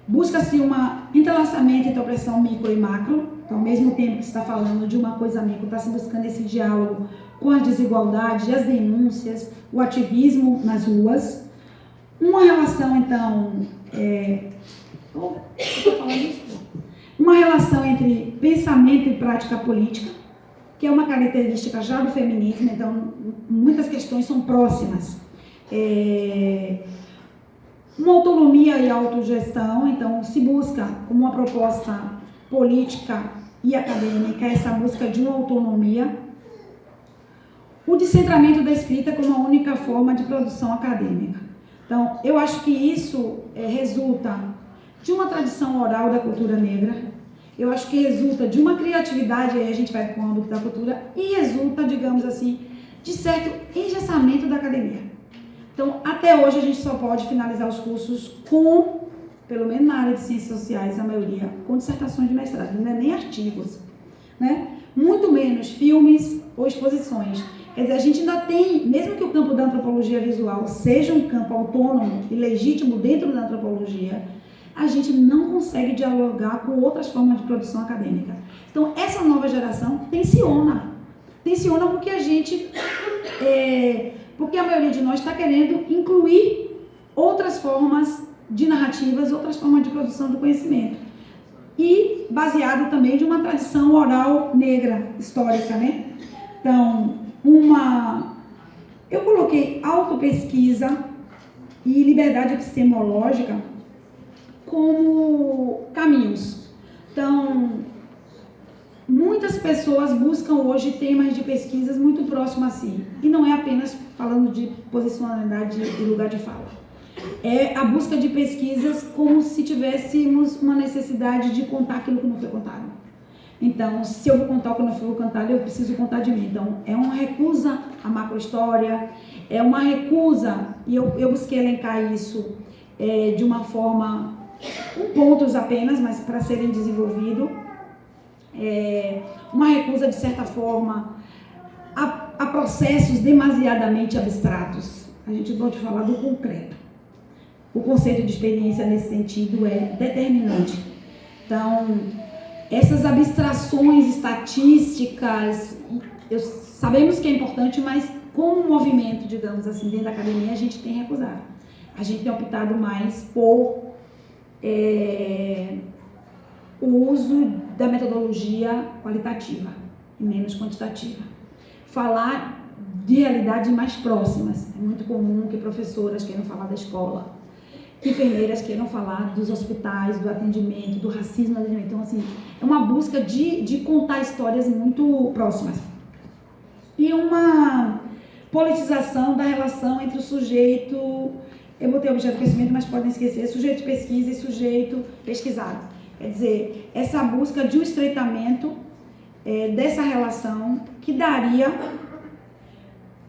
busca-se um entrelaçamento entre opressão micro e macro. Então, ao mesmo tempo que se está falando de uma coisa micro, está se buscando esse diálogo com as desigualdades, as denúncias, o ativismo nas ruas. Uma relação, então, uma relação entre pensamento e prática política, que é uma característica já do feminismo, então muitas questões são próximas. Uma autonomia e autogestão, então se busca como uma proposta política e acadêmica essa busca de uma autonomia. O descentramento da escrita como a única forma de produção acadêmica. Então, eu acho que isso resulta de uma tradição oral da cultura negra, eu acho que resulta de uma criatividade, aí a gente vai para o âmbito da cultura, e resulta, digamos assim, de certo engessamento da academia. Então, até hoje a gente só pode finalizar os cursos com, pelo menos na área de ciências sociais, a maioria, com dissertações de mestrado, não é nem artigos, né? Muito menos filmes ou exposições. Quer dizer, a gente ainda tem, mesmo que o campo da antropologia visual seja um campo autônomo e legítimo dentro da antropologia, a gente não consegue dialogar com outras formas de produção acadêmica. Então, essa nova geração tensiona. Tensiona porque a gente, porque a maioria de nós está querendo incluir outras formas de narrativas, outras formas de produção do conhecimento. E baseado também de uma tradição oral negra, histórica, né? Então, eu coloquei autopesquisa e liberdade epistemológica como caminhos. Então, muitas pessoas buscam hoje temas de pesquisas muito próximos a si. E não é apenas falando de posicionalidade e lugar de fala. É a busca de pesquisas como se tivéssemos uma necessidade de contar aquilo que não foi contado. Então, se eu vou contar o que não foi contado, eu preciso contar de mim. Então, é uma recusa à macrohistória, é uma recusa, e eu busquei elencar isso de uma forma, com pontos apenas, mas para serem desenvolvidos, uma recusa, de certa forma, a processos demasiadamente abstratos. A gente pode falar do concreto. O conceito de experiência, nesse sentido, é determinante. Então, essas abstrações estatísticas, sabemos que é importante, mas como movimento, digamos assim, dentro da academia, a gente tem recusado. A gente tem optado mais por o uso da metodologia qualitativa e menos quantitativa. Falar de realidades mais próximas. É muito comum que professoras queiram falar da escola, que enfermeiras queiram falar dos hospitais, do atendimento, do racismo no atendimento. Então, assim, é uma busca de contar histórias muito próximas. E uma politização da relação entre o sujeito, eu botei objeto de conhecimento, mas podem esquecer, sujeito de pesquisa e sujeito pesquisado. Quer dizer, essa busca de um estreitamento dessa relação que daria...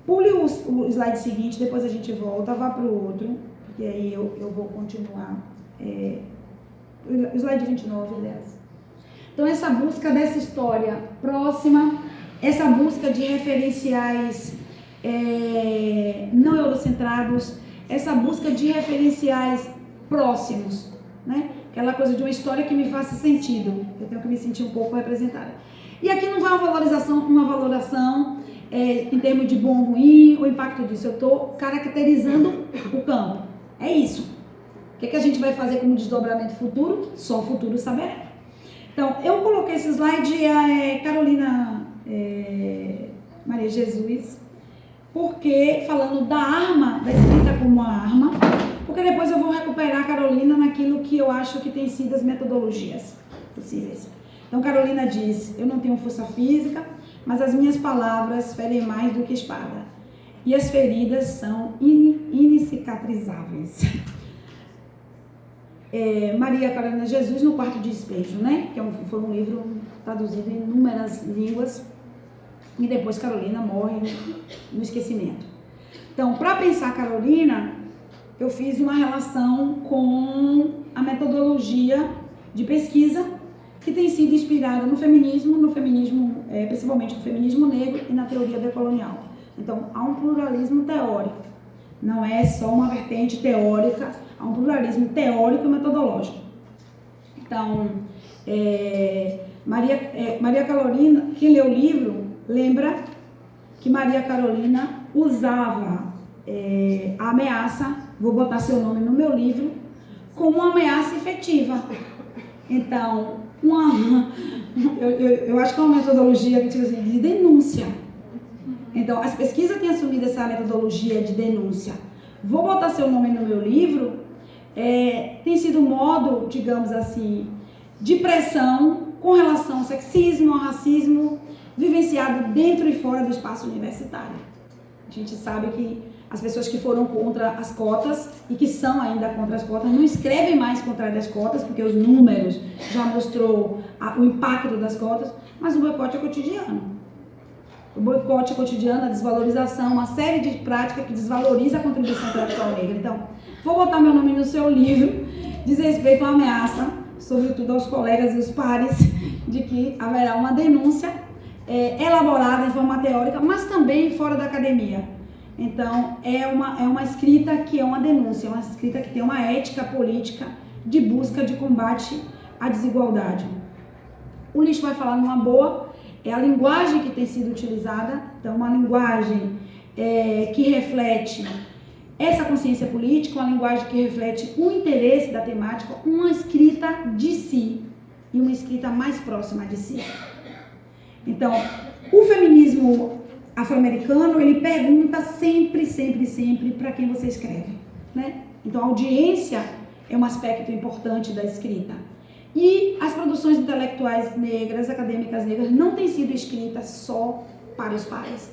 Pule o slide seguinte, depois a gente volta, vá para o outro. E aí eu vou continuar. O slide 29, aliás. Então, essa busca dessa história próxima, essa busca de referenciais não eurocentrados, essa busca de referenciais próximos, né? aquela coisa de uma história que me faça sentido. Eu tenho que me sentir um pouco representada. E aqui não vai uma valoração em termos de bom ou ruim, o impacto disso. Eu estou caracterizando o campo. É isso. O que a gente vai fazer como desdobramento futuro? Só o futuro saberá. Então, eu coloquei esse slide, Carolina Maria Jesus, porque falando da arma, da escrita como uma arma, porque depois eu vou recuperar a Carolina naquilo que eu acho que tem sido as metodologias possíveis. Então, Carolina diz, eu não tenho força física, mas as minhas palavras ferem mais do que espada. E as feridas são inicicatrizáveis. Maria Carolina Jesus no Quarto de Despejo, né? Que foi um livro traduzido em inúmeras línguas. E depois Carolina morre no esquecimento. Então, para pensar Carolina, eu fiz uma relação com a metodologia de pesquisa que tem sido inspirada no feminismo, principalmente no feminismo negro e na teoria decolonial. Então, há um pluralismo teórico, não é só uma vertente teórica, há um pluralismo teórico e metodológico. Então, Maria Carolina, quem lê o livro, lembra que Maria Carolina usava a ameaça, vou botar seu nome no meu livro, como uma ameaça efetiva. Então, eu acho que é uma metodologia de denúncia. Então, as pesquisas têm assumido essa metodologia de denúncia. Vou botar seu nome no meu livro, tem sido um modo, digamos assim, de pressão com relação ao sexismo, ao racismo, vivenciado dentro e fora do espaço universitário. A gente sabe que as pessoas que foram contra as cotas e que são ainda contra as cotas não escrevem mais contra as cotas, porque os números já mostrou o impacto das cotas, mas o boicote é cotidiano. O boicote é cotidiano, a desvalorização, uma série de práticas que desvaloriza a contribuição intelectual negra. Então, vou botar meu nome no seu livro, diz respeito à ameaça, sobretudo aos colegas e os pares, de que haverá uma denúncia elaborada de forma teórica, mas também fora da academia. Então, é uma escrita que é uma denúncia, uma escrita que tem uma ética política de busca de combate à desigualdade. O Lixo vai falar numa boa, é a linguagem que tem sido utilizada, então uma linguagem que reflete essa consciência política, uma linguagem que reflete o interesse da temática, uma escrita de si e uma escrita mais próxima de si. Então, o feminismo afro-americano, ele pergunta sempre para quem você escreve, né? Então, a audiência é um aspecto importante da escrita. E as produções intelectuais negras, acadêmicas negras, não têm sido escritas só para os pares.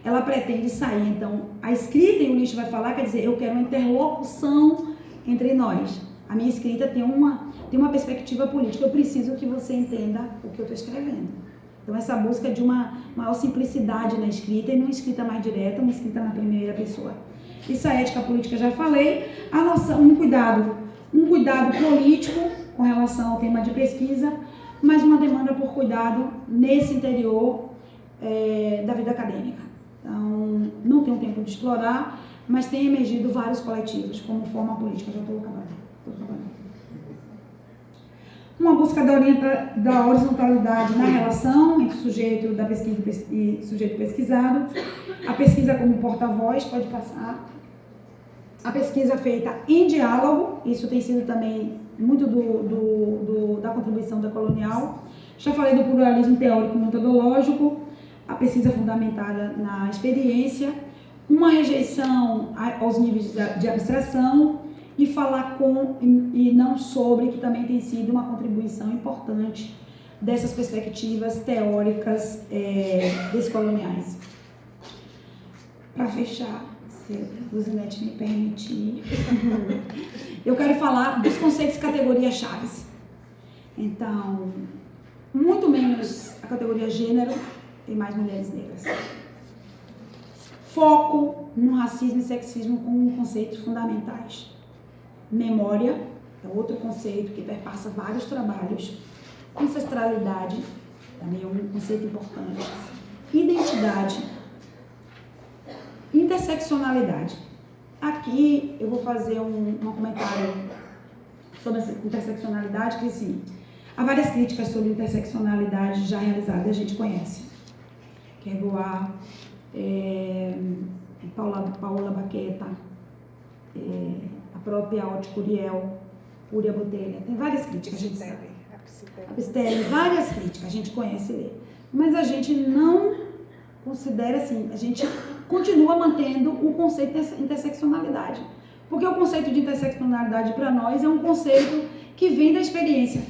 Ela pretende sair, então, a escrita, e o Lixo vai falar, quer dizer, eu quero uma interlocução entre nós. A minha escrita tem uma perspectiva política, eu preciso que você entenda o que eu estou escrevendo. Então, essa busca de uma maior simplicidade na escrita e numa escrita mais direta, uma escrita na primeira pessoa. Isso a ética política já falei. A noção, um cuidado político com relação ao tema de pesquisa, mas uma demanda por cuidado nesse interior da vida acadêmica. Então, não tenho tempo de explorar, mas tem emergido vários coletivos como forma política. Já estou acabando. Uma busca da horizontalidade na relação entre o sujeito da pesquisa e sujeito pesquisado. A pesquisa como porta-voz, pode passar. A pesquisa feita em diálogo, isso tem sido também muito da contribuição da colonial. Já falei do pluralismo teórico e metodológico, a pesquisa fundamentada na experiência, uma rejeição aos níveis de abstração, e falar com e não sobre, que também tem sido uma contribuição importante dessas perspectivas teóricas descoloniais. Para fechar, se a Luzinete me permitir, eu quero falar dos conceitos e categorias chaves. Então, muito menos a categoria gênero e mais mulheres negras. Foco no racismo e sexismo como conceitos fundamentais. Memória é outro conceito que perpassa vários trabalhos. Ancestralidade também é um conceito importante. Identidade. Interseccionalidade. Aqui eu vou fazer um comentário sobre essa interseccionalidade, que sim, há várias críticas sobre interseccionalidade já realizadas, a gente conhece. Kergoá, Paola Baqueta, a própria Otti Curiel, Cúria Botelha, tem várias críticas, a gente sabe. A Pistelli, várias críticas, a gente conhece e lê. Mas a gente não considera assim, a gente continua mantendo o conceito de interseccionalidade. Porque o conceito de interseccionalidade para nós é um conceito que vem da experiência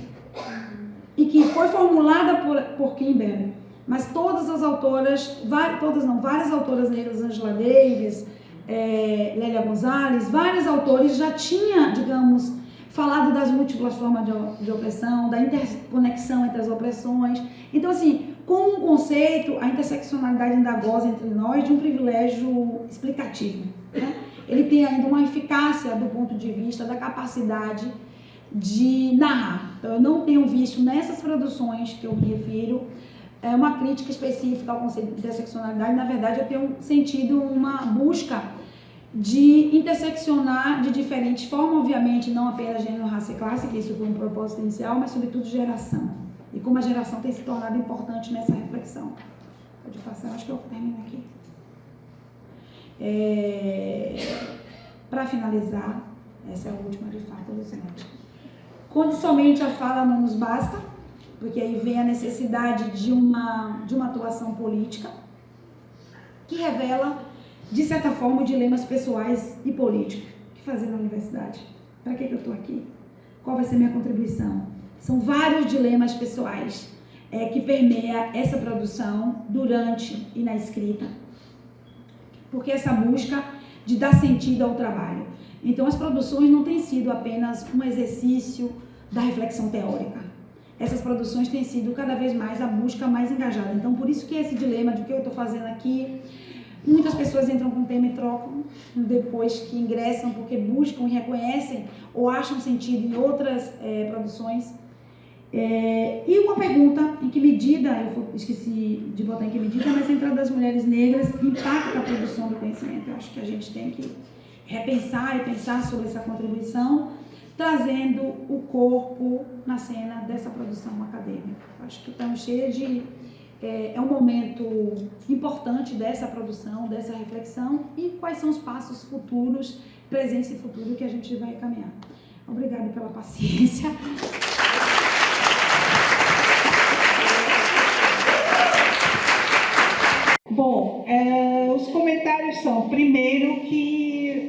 e que foi formulada por Kimberly. Mas todas as autoras, várias autoras negras, Angela Davis, Lélia Gonzalez, vários autores já tinham, digamos, falado das múltiplas formas de opressão, da interconexão entre as opressões. Então, assim, como um conceito, a interseccionalidade ainda goza entre nós de um privilégio explicativo, né? Ele tem ainda uma eficácia do ponto de vista da capacidade de narrar. Então, eu não tenho visto nessas produções que eu me refiro uma crítica específica ao conceito de interseccionalidade. Na verdade, eu tenho sentido uma busca de interseccionar de diferentes formas, obviamente, não apenas gênero, raça e classe, que isso foi um propósito inicial, mas sobretudo geração. E como a geração tem se tornado importante nessa reflexão. Pode passar, acho que eu termino aqui. Para finalizar, essa é a última de fato, Luciane. Quando somente a fala não nos basta, porque aí vem a necessidade de uma atuação política que revela, de certa forma, dilemas pessoais e políticos. O que fazer na universidade? Para que eu estou aqui? Qual vai ser minha contribuição? São vários dilemas pessoais que permeiam essa produção durante e na escrita, porque essa busca de dar sentido ao trabalho. Então, as produções não têm sido apenas um exercício da reflexão teórica. Essas produções têm sido cada vez mais a busca mais engajada. Então, por isso que esse dilema de o que eu estou fazendo aqui, muitas pessoas entram com o tema e trocam depois que ingressam, porque buscam e reconhecem ou acham sentido em outras produções. E uma pergunta, em que medida, eu esqueci de botar em que medida, mas a entrada das mulheres negras impacta a produção do conhecimento. Eu acho que a gente tem que repensar e pensar sobre essa contribuição, trazendo o corpo na cena dessa produção acadêmica. Eu acho que estamos cheios de... É um momento importante dessa produção, dessa reflexão, e quais são os passos futuros, presentes e futuros, que a gente vai caminhar. Obrigada pela paciência. Bom, os comentários são, primeiro, que,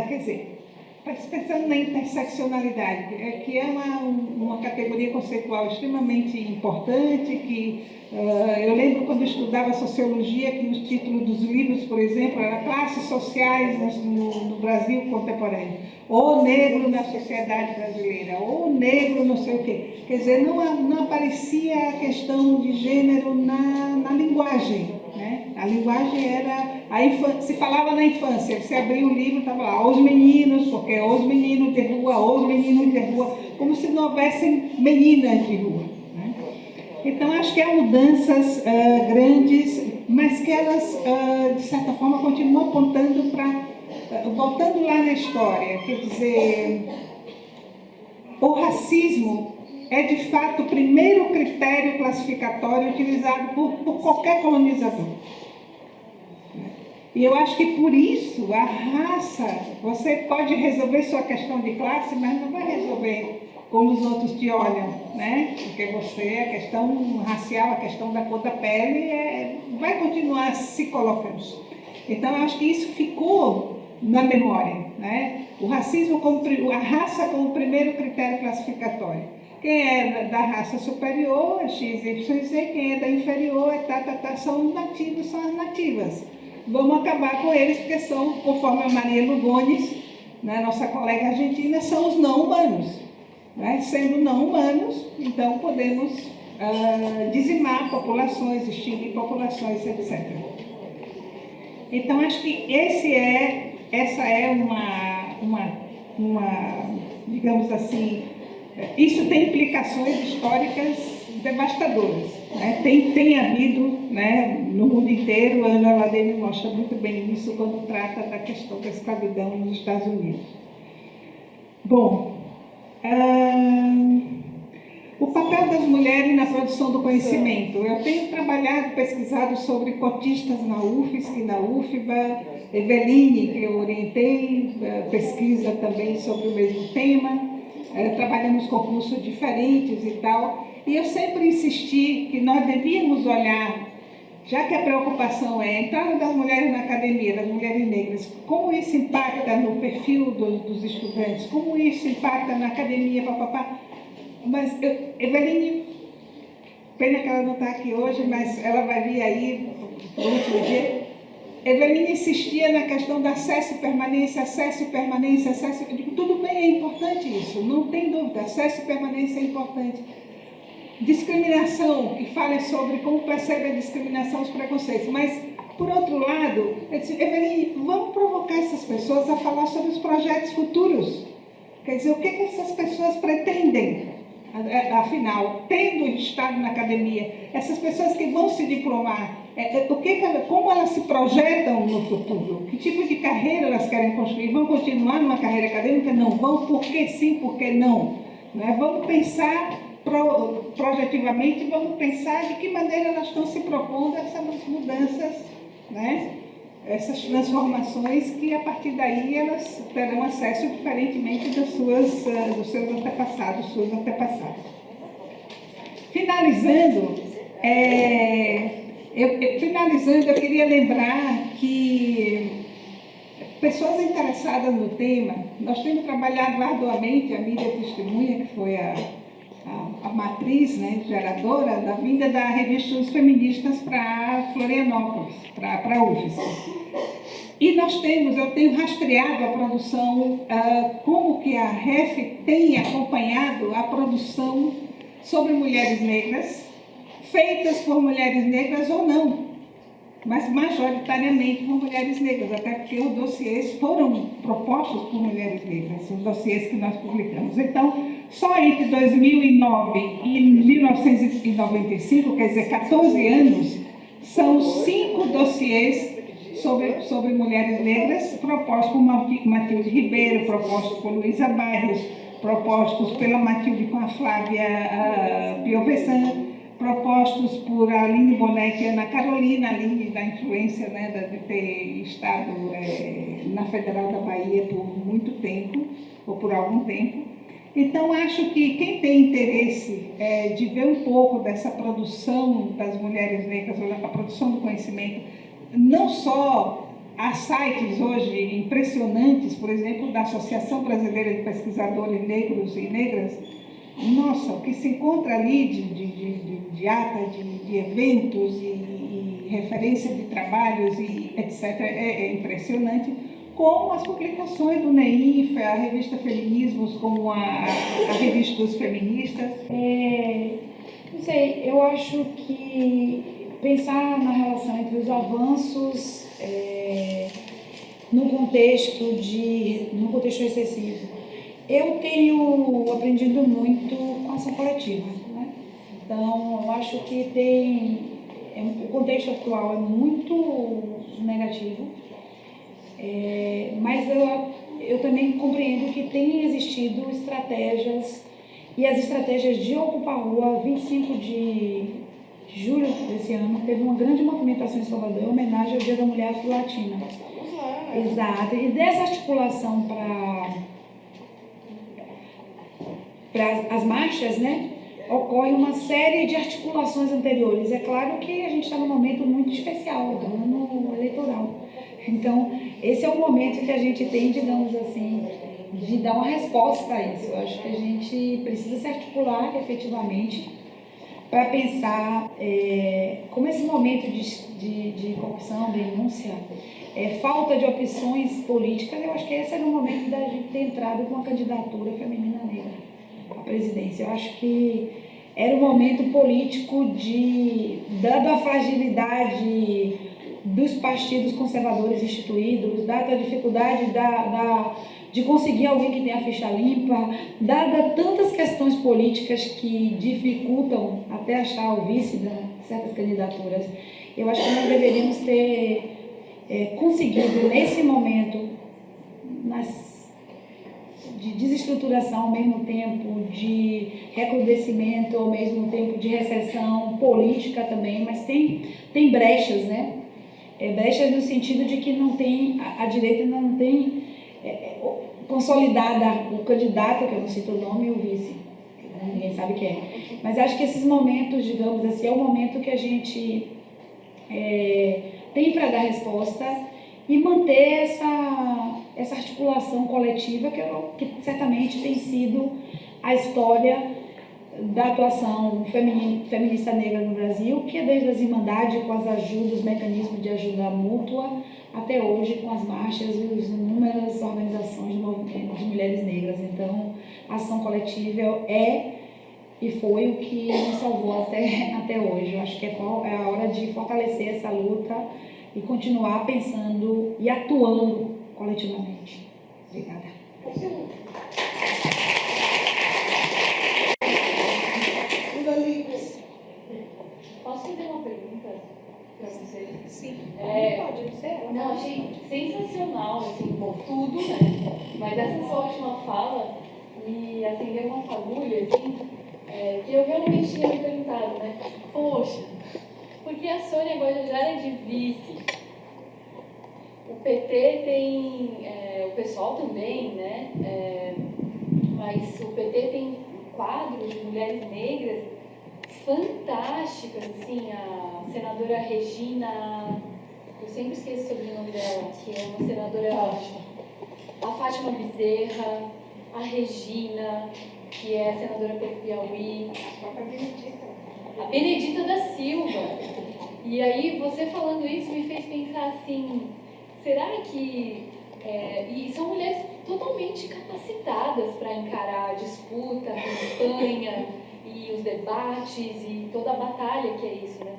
quer dizer, pensando na interseccionalidade, que é uma categoria conceitual extremamente importante, que eu lembro quando eu estudava sociologia, que os títulos dos livros, por exemplo, eram Classes Sociais no Brasil Contemporâneo, ou Negro na Sociedade Brasileira, ou Negro não sei o quê. Quer dizer, não aparecia a questão de gênero na linguagem, né? A linguagem era... se falava na infância, você abria um livro e estava lá, os meninos, porque os meninos de rua, os meninos de rua, como se não houvessem meninas de rua, né? Então, acho que há mudanças grandes, mas que elas, de certa forma, continuam apontando para... voltando lá na história, quer dizer, o racismo é, de fato, o primeiro critério classificatório utilizado por qualquer colonizador. E eu acho que por isso a raça, você pode resolver sua questão de classe, mas não vai resolver como os outros te olham, né? Porque você, a questão racial, a questão da cor da pele, vai continuar se colocando. Então, eu acho que isso ficou na memória, né? O racismo, a raça como primeiro critério classificatório. Quem é da raça superior é X, Y, Z, quem é da inferior é são os nativos, são as nativas. Vamos acabar com eles, porque são, conforme a Maria Lugones, né, nossa colega argentina, são os não humanos. Né? Sendo não humanos, então podemos dizimar populações, extinguir populações, etc. Então, acho que essa é uma, digamos assim, isso tem implicações históricas devastadoras. Né? Tem havido, né, no mundo inteiro, a Angela Davis mostra muito bem isso quando trata da questão da escravidão nos Estados Unidos. Bom, o papel das mulheres na produção do conhecimento. Eu tenho trabalhado, pesquisado sobre cotistas na UFSC e na UFBA, Eveline, que eu orientei, pesquisa também sobre o mesmo tema, trabalhamos com cursos diferentes e tal, e eu sempre insisti que nós devíamos olhar, já que a preocupação é a entrada das mulheres na academia, das mulheres negras, como isso impacta no perfil dos estudantes, como isso impacta na academia, papapá. Mas, Eveline, pena que ela não está aqui hoje, mas ela vai vir aí no último dia. Eveline insistia na questão do acesso e permanência, acesso e permanência, acesso. Eu digo, tudo bem, é importante isso, não tem dúvida, acesso e permanência é importante. Discriminação, que fale sobre como percebe a discriminação, os preconceitos. Mas, por outro lado, eu disse, Eveline, vamos provocar essas pessoas a falar sobre os projetos futuros. Quer dizer, o que essas pessoas pretendem? Afinal, tendo estado na academia, essas pessoas que vão se diplomar, como elas se projetam no futuro? Que tipo de carreira elas querem construir? Vão continuar numa carreira acadêmica? Não vão? Por que sim, por que não? Vamos pensar projetivamente, vamos pensar de que maneira elas estão se propondo essas mudanças, essas transformações que, a partir daí, elas terão acesso diferentemente dos seus antepassados, suas antepassadas. Finalizando, eu queria lembrar que pessoas interessadas no tema, nós temos trabalhado arduamente, a mídia testemunha, que foi a matriz, geradora da vinda da revista Os Feministas para Florianópolis, para a UFSC. E eu tenho rastreado a produção, como que a REF tem acompanhado a produção sobre mulheres negras, feitas por mulheres negras ou não, mas majoritariamente por mulheres negras, até porque os dossiês foram propostos por mulheres negras, os dossiês que nós publicamos. Então, só entre 2009 e 1995, quer dizer, 14 anos, são 5 dossiês sobre mulheres negras, propostos por Matilde Ribeiro, propostos por Luísa Bairros, propostos pela Matilde com a Flávia Piovesan, propostos por Aline Bonetti e Ana Carolina, Aline da influência de ter estado na Federal da Bahia por muito tempo, ou por algum tempo. Então, acho que quem tem interesse de ver um pouco dessa produção das mulheres negras, a produção do conhecimento, não só há sites hoje impressionantes, por exemplo, da Associação Brasileira de Pesquisadores Negros e Negras. Nossa, o que se encontra ali de ata, de eventos e referência de trabalhos e etc. é impressionante, como as publicações do NEIF, a revista Feminismos, como a revista dos feministas. Não sei, eu acho que pensar na relação entre os avanços no contexto excessivo. Eu tenho aprendido muito com a ação coletiva, Então, eu acho que o contexto atual é muito negativo, mas eu também compreendo que tem existido estratégias, e as estratégias de ocupar a rua. 25 de julho desse ano, teve uma grande movimentação em Salvador, em homenagem ao Dia da Mulher Afro-Latina. Exato, e dessa articulação para as marchas, ocorre uma série de articulações anteriores. É claro que a gente está num momento muito especial, do ano eleitoral. Então, esse é o momento que a gente tem, digamos assim, de dar uma resposta a isso. Eu acho que a gente precisa se articular efetivamente para pensar como esse momento de corrupção, denúncia, falta de opções políticas. Eu acho que esse era o momento da gente ter entrado com uma candidatura feminina negra à presidência. Eu acho que era um momento político dando a fragilidade dos partidos conservadores instituídos, dada a dificuldade de conseguir alguém que tenha a ficha limpa, dada tantas questões políticas que dificultam até achar o vice de certas candidaturas. Eu acho que nós deveríamos ter conseguido, nesse momento, desestruturação, ao mesmo tempo de recrudescimento, ao mesmo tempo de recessão política também, mas tem brechas, né? Brechas no sentido de que não tem, a direita não tem consolidada o candidato, que eu não cito o nome, e o vice, ninguém sabe quem é. Mas acho que esses momentos, digamos assim, é o momento que a gente tem para dar resposta e manter essa articulação coletiva que certamente tem sido a história da atuação feminista negra no Brasil, que é desde as irmandades, com as ajudas, os mecanismos de ajuda mútua, até hoje com as marchas e as inúmeras organizações de movimento de mulheres negras. Então, a ação coletiva e foi o que nos salvou até hoje. Eu acho que é a hora de fortalecer essa luta e continuar pensando e atuando coletivamente. Obrigada. Posso fazer uma pergunta para você? Sim. Pode ser. Não, achei sensacional, assim, tudo, né? Mas essa sua última fala me acendeu uma fagulha, assim, que eu realmente tinha me perguntado, né? Poxa, porque a Sônia Guajajara é de vice? O PT tem, o PSOL também, né? Mas o PT tem quadros de mulheres negras fantásticas, assim, a senadora Regina, eu sempre esqueço sobre o nome dela, que é uma senadora, a Fátima Bezerra, a Regina, que é a senadora pelo Piauí, a Benedita da Silva. E aí, você falando isso me fez pensar assim, será que... e são mulheres totalmente capacitadas para encarar a disputa, a campanha, e os debates e toda a batalha que é isso, né?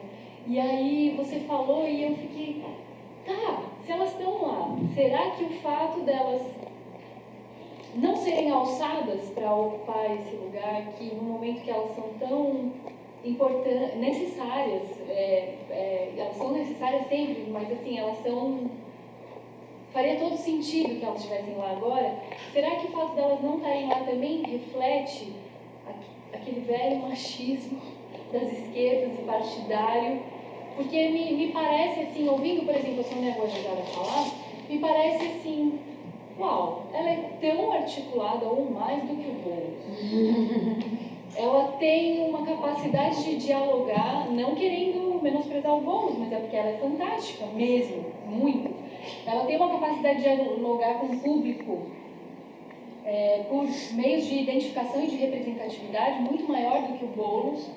E aí você falou e eu fiquei, se elas estão lá, será que o fato delas não serem alçadas para ocupar esse lugar, que no momento que elas são tão importantes, necessárias, elas são necessárias sempre, mas assim, elas são... Faria todo sentido que elas estivessem lá agora. Será que o fato delas não estarem lá também reflete aquele velho machismo das esquerdas e partidário? Porque me parece assim, ouvindo, por exemplo, a Sônia Guajajara falar, me parece assim, uau, ela é tão articulada ou mais do que o Boulos. Ela tem uma capacidade de dialogar, não querendo menosprezar o Boulos, mas é porque ela é fantástica mesmo, muito. Ela tem uma capacidade de dialogar com o público por meios de identificação e de representatividade muito maior do que o Boulos.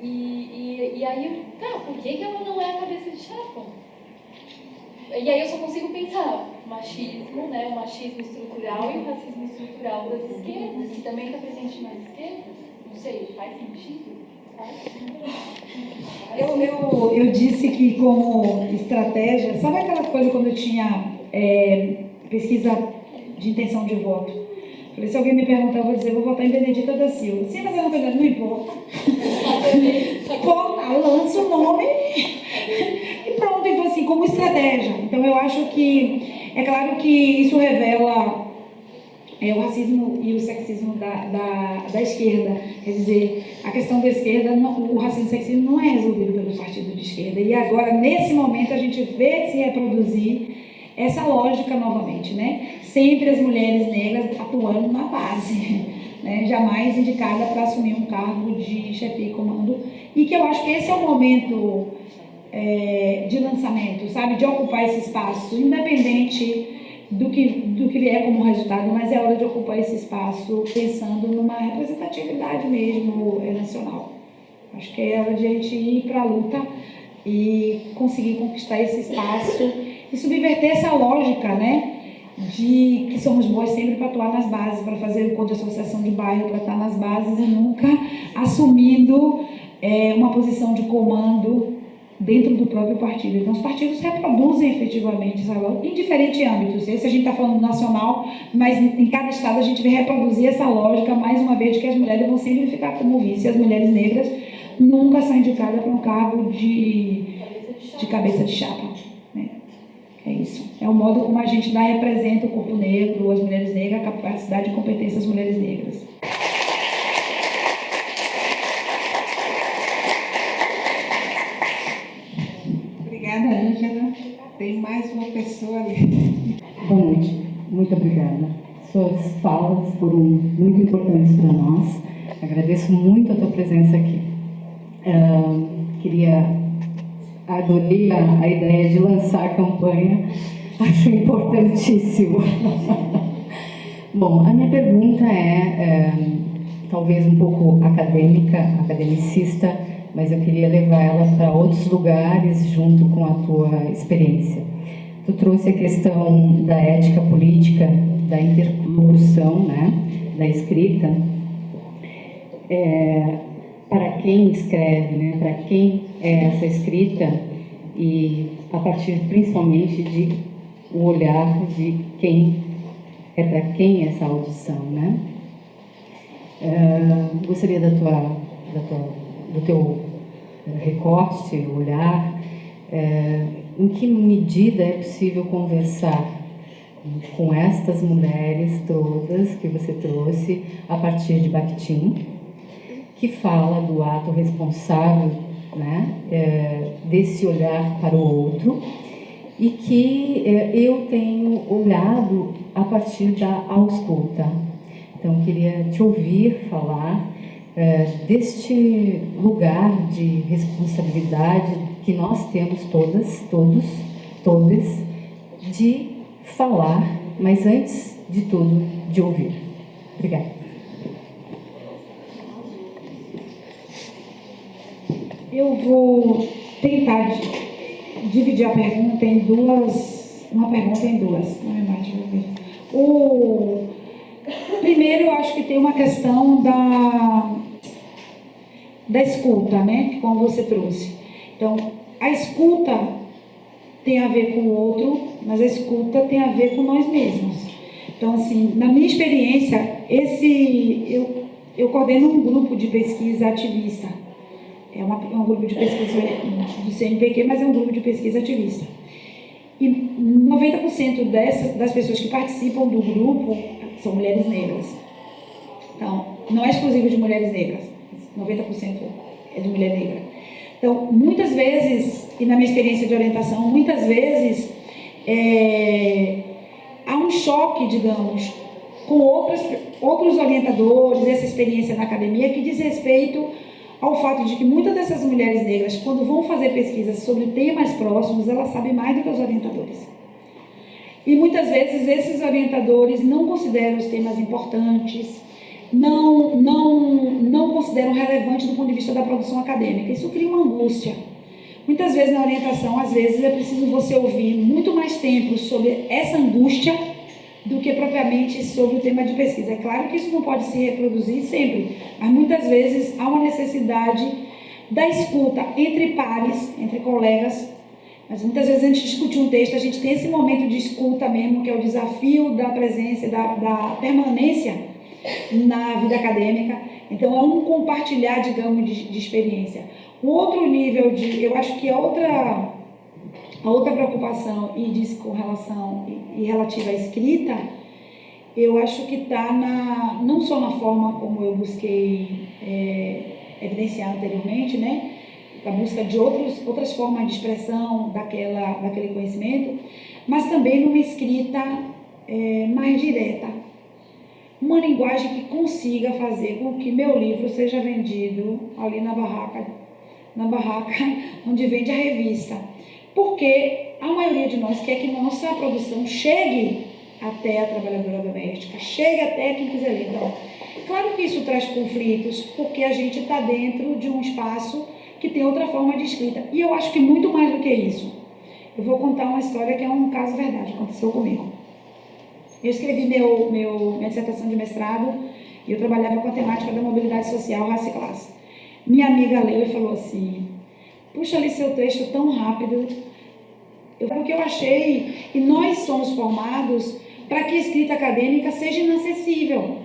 E aí, por que ela não é a cabeça de chapa? E aí eu só consigo pensar machismo, né, o machismo estrutural e o racismo estrutural das esquerdas, que também está presente nas esquerdas. Não sei, faz sentido? Eu disse que como estratégia, sabe aquela coisa quando eu tinha pesquisa de intenção de voto? Falei, se alguém me perguntar, eu vou dizer, vou votar em Benedita da Silva. Sim, mas eu não tenho, não importa. Importa, lance o nome e pronto. Então, assim, como estratégia. Então, eu acho que, é claro que isso revela o racismo e o sexismo da esquerda. Quer dizer, a questão da esquerda, o racismo e o sexismo não é resolvido pelo partido de esquerda. E agora, nesse momento, a gente vê se reproduzir essa lógica novamente, né? Sempre as mulheres negras atuando na base, né? Jamais indicada para assumir um cargo de chefia e comando. E que eu acho que esse é o momento de lançamento, sabe? De ocupar esse espaço, independente do que vier como resultado, mas é hora de ocupar esse espaço pensando numa representatividade mesmo nacional. Acho que é hora de a gente ir para a luta e conseguir conquistar esse espaço e subverter essa lógica, né, de que somos boas sempre para atuar nas bases, para fazer o código de associação de bairro, para estar nas bases e nunca assumindo uma posição de comando dentro do próprio partido. Então, os partidos reproduzem efetivamente essa lógica em diferentes âmbitos. Esse a gente está falando nacional, mas em cada estado a gente vai reproduzir essa lógica, mais uma vez, de que as mulheres vão sempre ficar como vice, as mulheres negras nunca são indicadas para um cargo de cabeça de chapa. Né? É isso. É o modo como a gente representa o corpo negro, as mulheres negras, a capacidade e competência das mulheres negras. Obrigada, Ângela. Tem mais uma pessoa ali. Boa noite. Muito obrigada. Suas falas foram muito importantes para nós. Agradeço muito a tua presença aqui. Adorei a ideia de lançar a campanha. Acho importantíssimo. Bom, a minha pergunta é talvez um pouco academicista, mas eu queria levar ela para outros lugares junto com a tua experiência. Tu trouxe a questão da ética política, da interlocução, né, da escrita. Para quem escreve, né, para quem é essa escrita, e a partir principalmente de o olhar de quem é, para quem essa audição, né? Gostaria do teu recorte, olhar, em que medida é possível conversar com estas mulheres todas que você trouxe a partir de Bakhtin, que fala do ato responsável, né, desse olhar para o outro, e que eu tenho olhado a partir da ausculta. Então, queria te ouvir falar deste lugar de responsabilidade que nós temos todas, de falar, mas antes de tudo, de ouvir. Obrigada. Eu vou tentar dividir a pergunta em duas, uma pergunta em duas, não é mais, deixa eu ver. Primeiro, eu acho que tem uma questão da escuta, né, que como você trouxe. Então, a escuta tem a ver com o outro, mas a escuta tem a ver com nós mesmos. Então, assim, na minha experiência, eu coordeno um grupo de pesquisa ativista. É um grupo de pesquisa do CNPq, mas é um grupo de pesquisa ativista. E 90% das pessoas que participam do grupo são mulheres negras. Então, não é exclusivo de mulheres negras, 90% é de mulher negra. Então, muitas vezes, e na minha experiência de orientação, muitas vezes há um choque, digamos, com outros orientadores, essa experiência na academia, que diz respeito ao fato de que muitas dessas mulheres negras, quando vão fazer pesquisas sobre temas próximos, elas sabem mais do que os orientadores. E muitas vezes esses orientadores não consideram os temas importantes, não consideram relevantes do ponto de vista da produção acadêmica. Isso cria uma angústia. Muitas vezes na orientação, às vezes é preciso você ouvir muito mais tempo sobre essa angústia do que propriamente sobre o tema de pesquisa. É claro que isso não pode se reproduzir sempre, mas muitas vezes há uma necessidade da escuta entre pares, entre colegas. Mas muitas vezes, antes de discutir um texto, a gente tem esse momento de escuta mesmo, que é o desafio da presença, da permanência na vida acadêmica. Então, é um compartilhar, digamos, de experiência. O outro nível eu acho que a outra preocupação, e diz com relação e relativa à escrita, eu acho que está não só na forma como eu busquei evidenciar anteriormente, né, a busca de outras formas de expressão daquele conhecimento, mas também numa escrita mais direta. Uma linguagem que consiga fazer com que meu livro seja vendido ali na barraca onde vende a revista. Porque a maioria de nós quer que nossa produção chegue até a trabalhadora doméstica, chegue até quem quiser ler. Então, claro que isso traz conflitos, porque a gente está dentro de um espaço que tem outra forma de escrita. E eu acho que muito mais do que isso. Eu vou contar uma história que é um caso verdade, aconteceu comigo. Eu escrevi minha dissertação de mestrado e eu trabalhava com a temática da mobilidade social, raça e classe. Minha amiga leu e falou assim: puxa, li seu texto tão rápido. Porque eu achei, e nós somos formados para que a escrita acadêmica seja inacessível.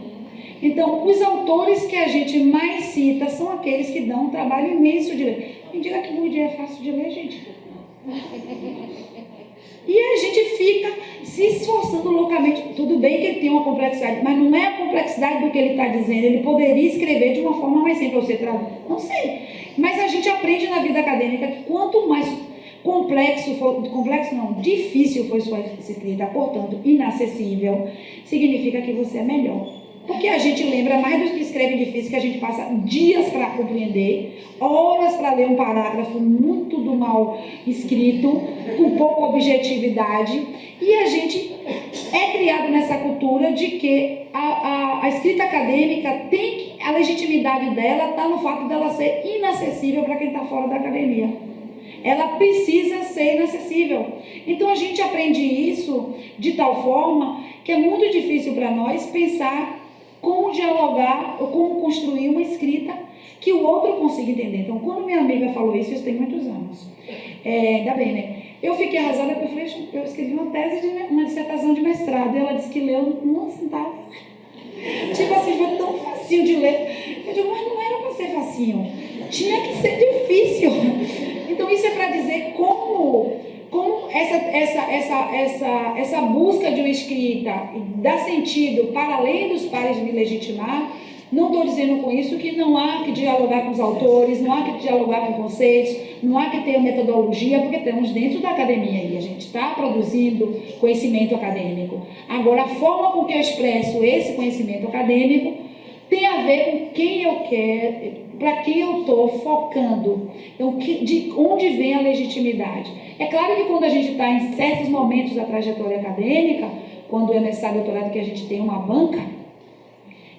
Então, os autores que a gente mais cita são aqueles que dão um trabalho imenso de ler. Me diga que Bourdieu é fácil de ler, gente. E a gente fica se esforçando loucamente. Tudo bem que ele tem uma complexidade, mas não é a complexidade do que ele está dizendo. Ele poderia escrever de uma forma mais simples. Você traduz? Não sei. Mas a gente aprende na vida acadêmica que quanto mais difícil foi sua escrita, portanto, inacessível, significa que você é melhor. Porque a gente lembra mais do que escreve difícil, que a gente passa dias para compreender, horas para ler um parágrafo muito do mal escrito, com pouca objetividade, e a gente é criado nessa cultura de que a escrita acadêmica tem que, a legitimidade dela está no fato dela ser inacessível para quem está fora da academia. Ela precisa ser inacessível. Então a gente aprende isso de tal forma que é muito difícil para nós pensar como dialogar ou como construir uma escrita que o outro consiga entender. Então, quando minha amiga falou isso tem muitos anos. Ainda bem, né? Eu fiquei arrasada porque eu escrevi uma dissertação de mestrado e ela disse que leu num centavo. Tipo assim, foi tão facinho de ler. Eu digo, mas não era para ser facinho. Tinha que ser difícil. Então, isso é para dizer como essa busca de uma escrita dá sentido para além dos pares me legitimar. Não estou dizendo com isso que não há que dialogar com os autores, não há que dialogar com conceitos, não há que ter metodologia, porque estamos dentro da academia e a gente está produzindo conhecimento acadêmico. Agora, a forma com que eu expresso esse conhecimento acadêmico tem a ver com quem eu quero, para quem eu estou focando. Então, de onde vem a legitimidade? É claro que quando a gente está em certos momentos da trajetória acadêmica, quando é mestrado e doutorado que a gente tem uma banca,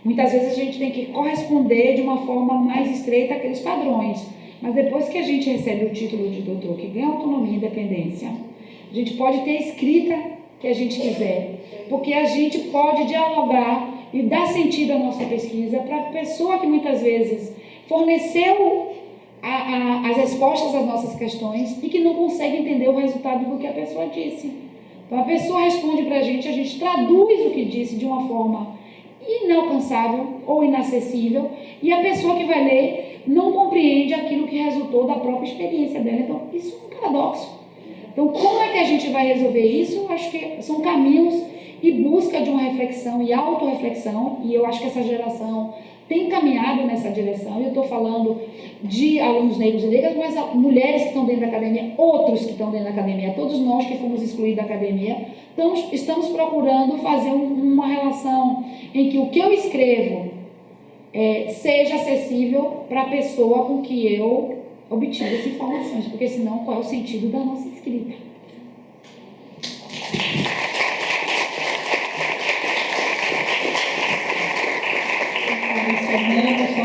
muitas vezes a gente tem que corresponder de uma forma mais estreita àqueles padrões. Mas depois que a gente recebe o título de doutor, que ganha autonomia e independência, a gente pode ter a escrita que a gente quiser, porque a gente pode dialogar e dar sentido à nossa pesquisa para a pessoa que muitas vezes forneceu as respostas às nossas questões e que não consegue entender o resultado do que a pessoa disse. Então a pessoa responde para a gente traduz o que disse de uma forma inalcançável ou inacessível, e a pessoa que vai ler não compreende aquilo que resultou da própria experiência dela. Então isso é um paradoxo. Então como é que a gente vai resolver isso? Eu acho que são caminhos e busca de uma reflexão e autorreflexão, e eu acho que essa geração tem caminhado nessa direção. Eu estou falando de alunos negros e negras, mas mulheres que estão dentro da academia, outros que estão dentro da academia, todos nós que fomos excluídos da academia, estamos procurando fazer uma relação em que o que eu escrevo seja acessível para a pessoa com que eu obtive as informações, porque senão qual é o sentido da nossa escrita?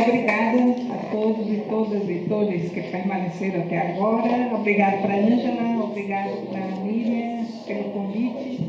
Obrigada a todos e todas e todos que permaneceram até agora. Obrigada para a Ângela, obrigada para a Miriam pelo convite.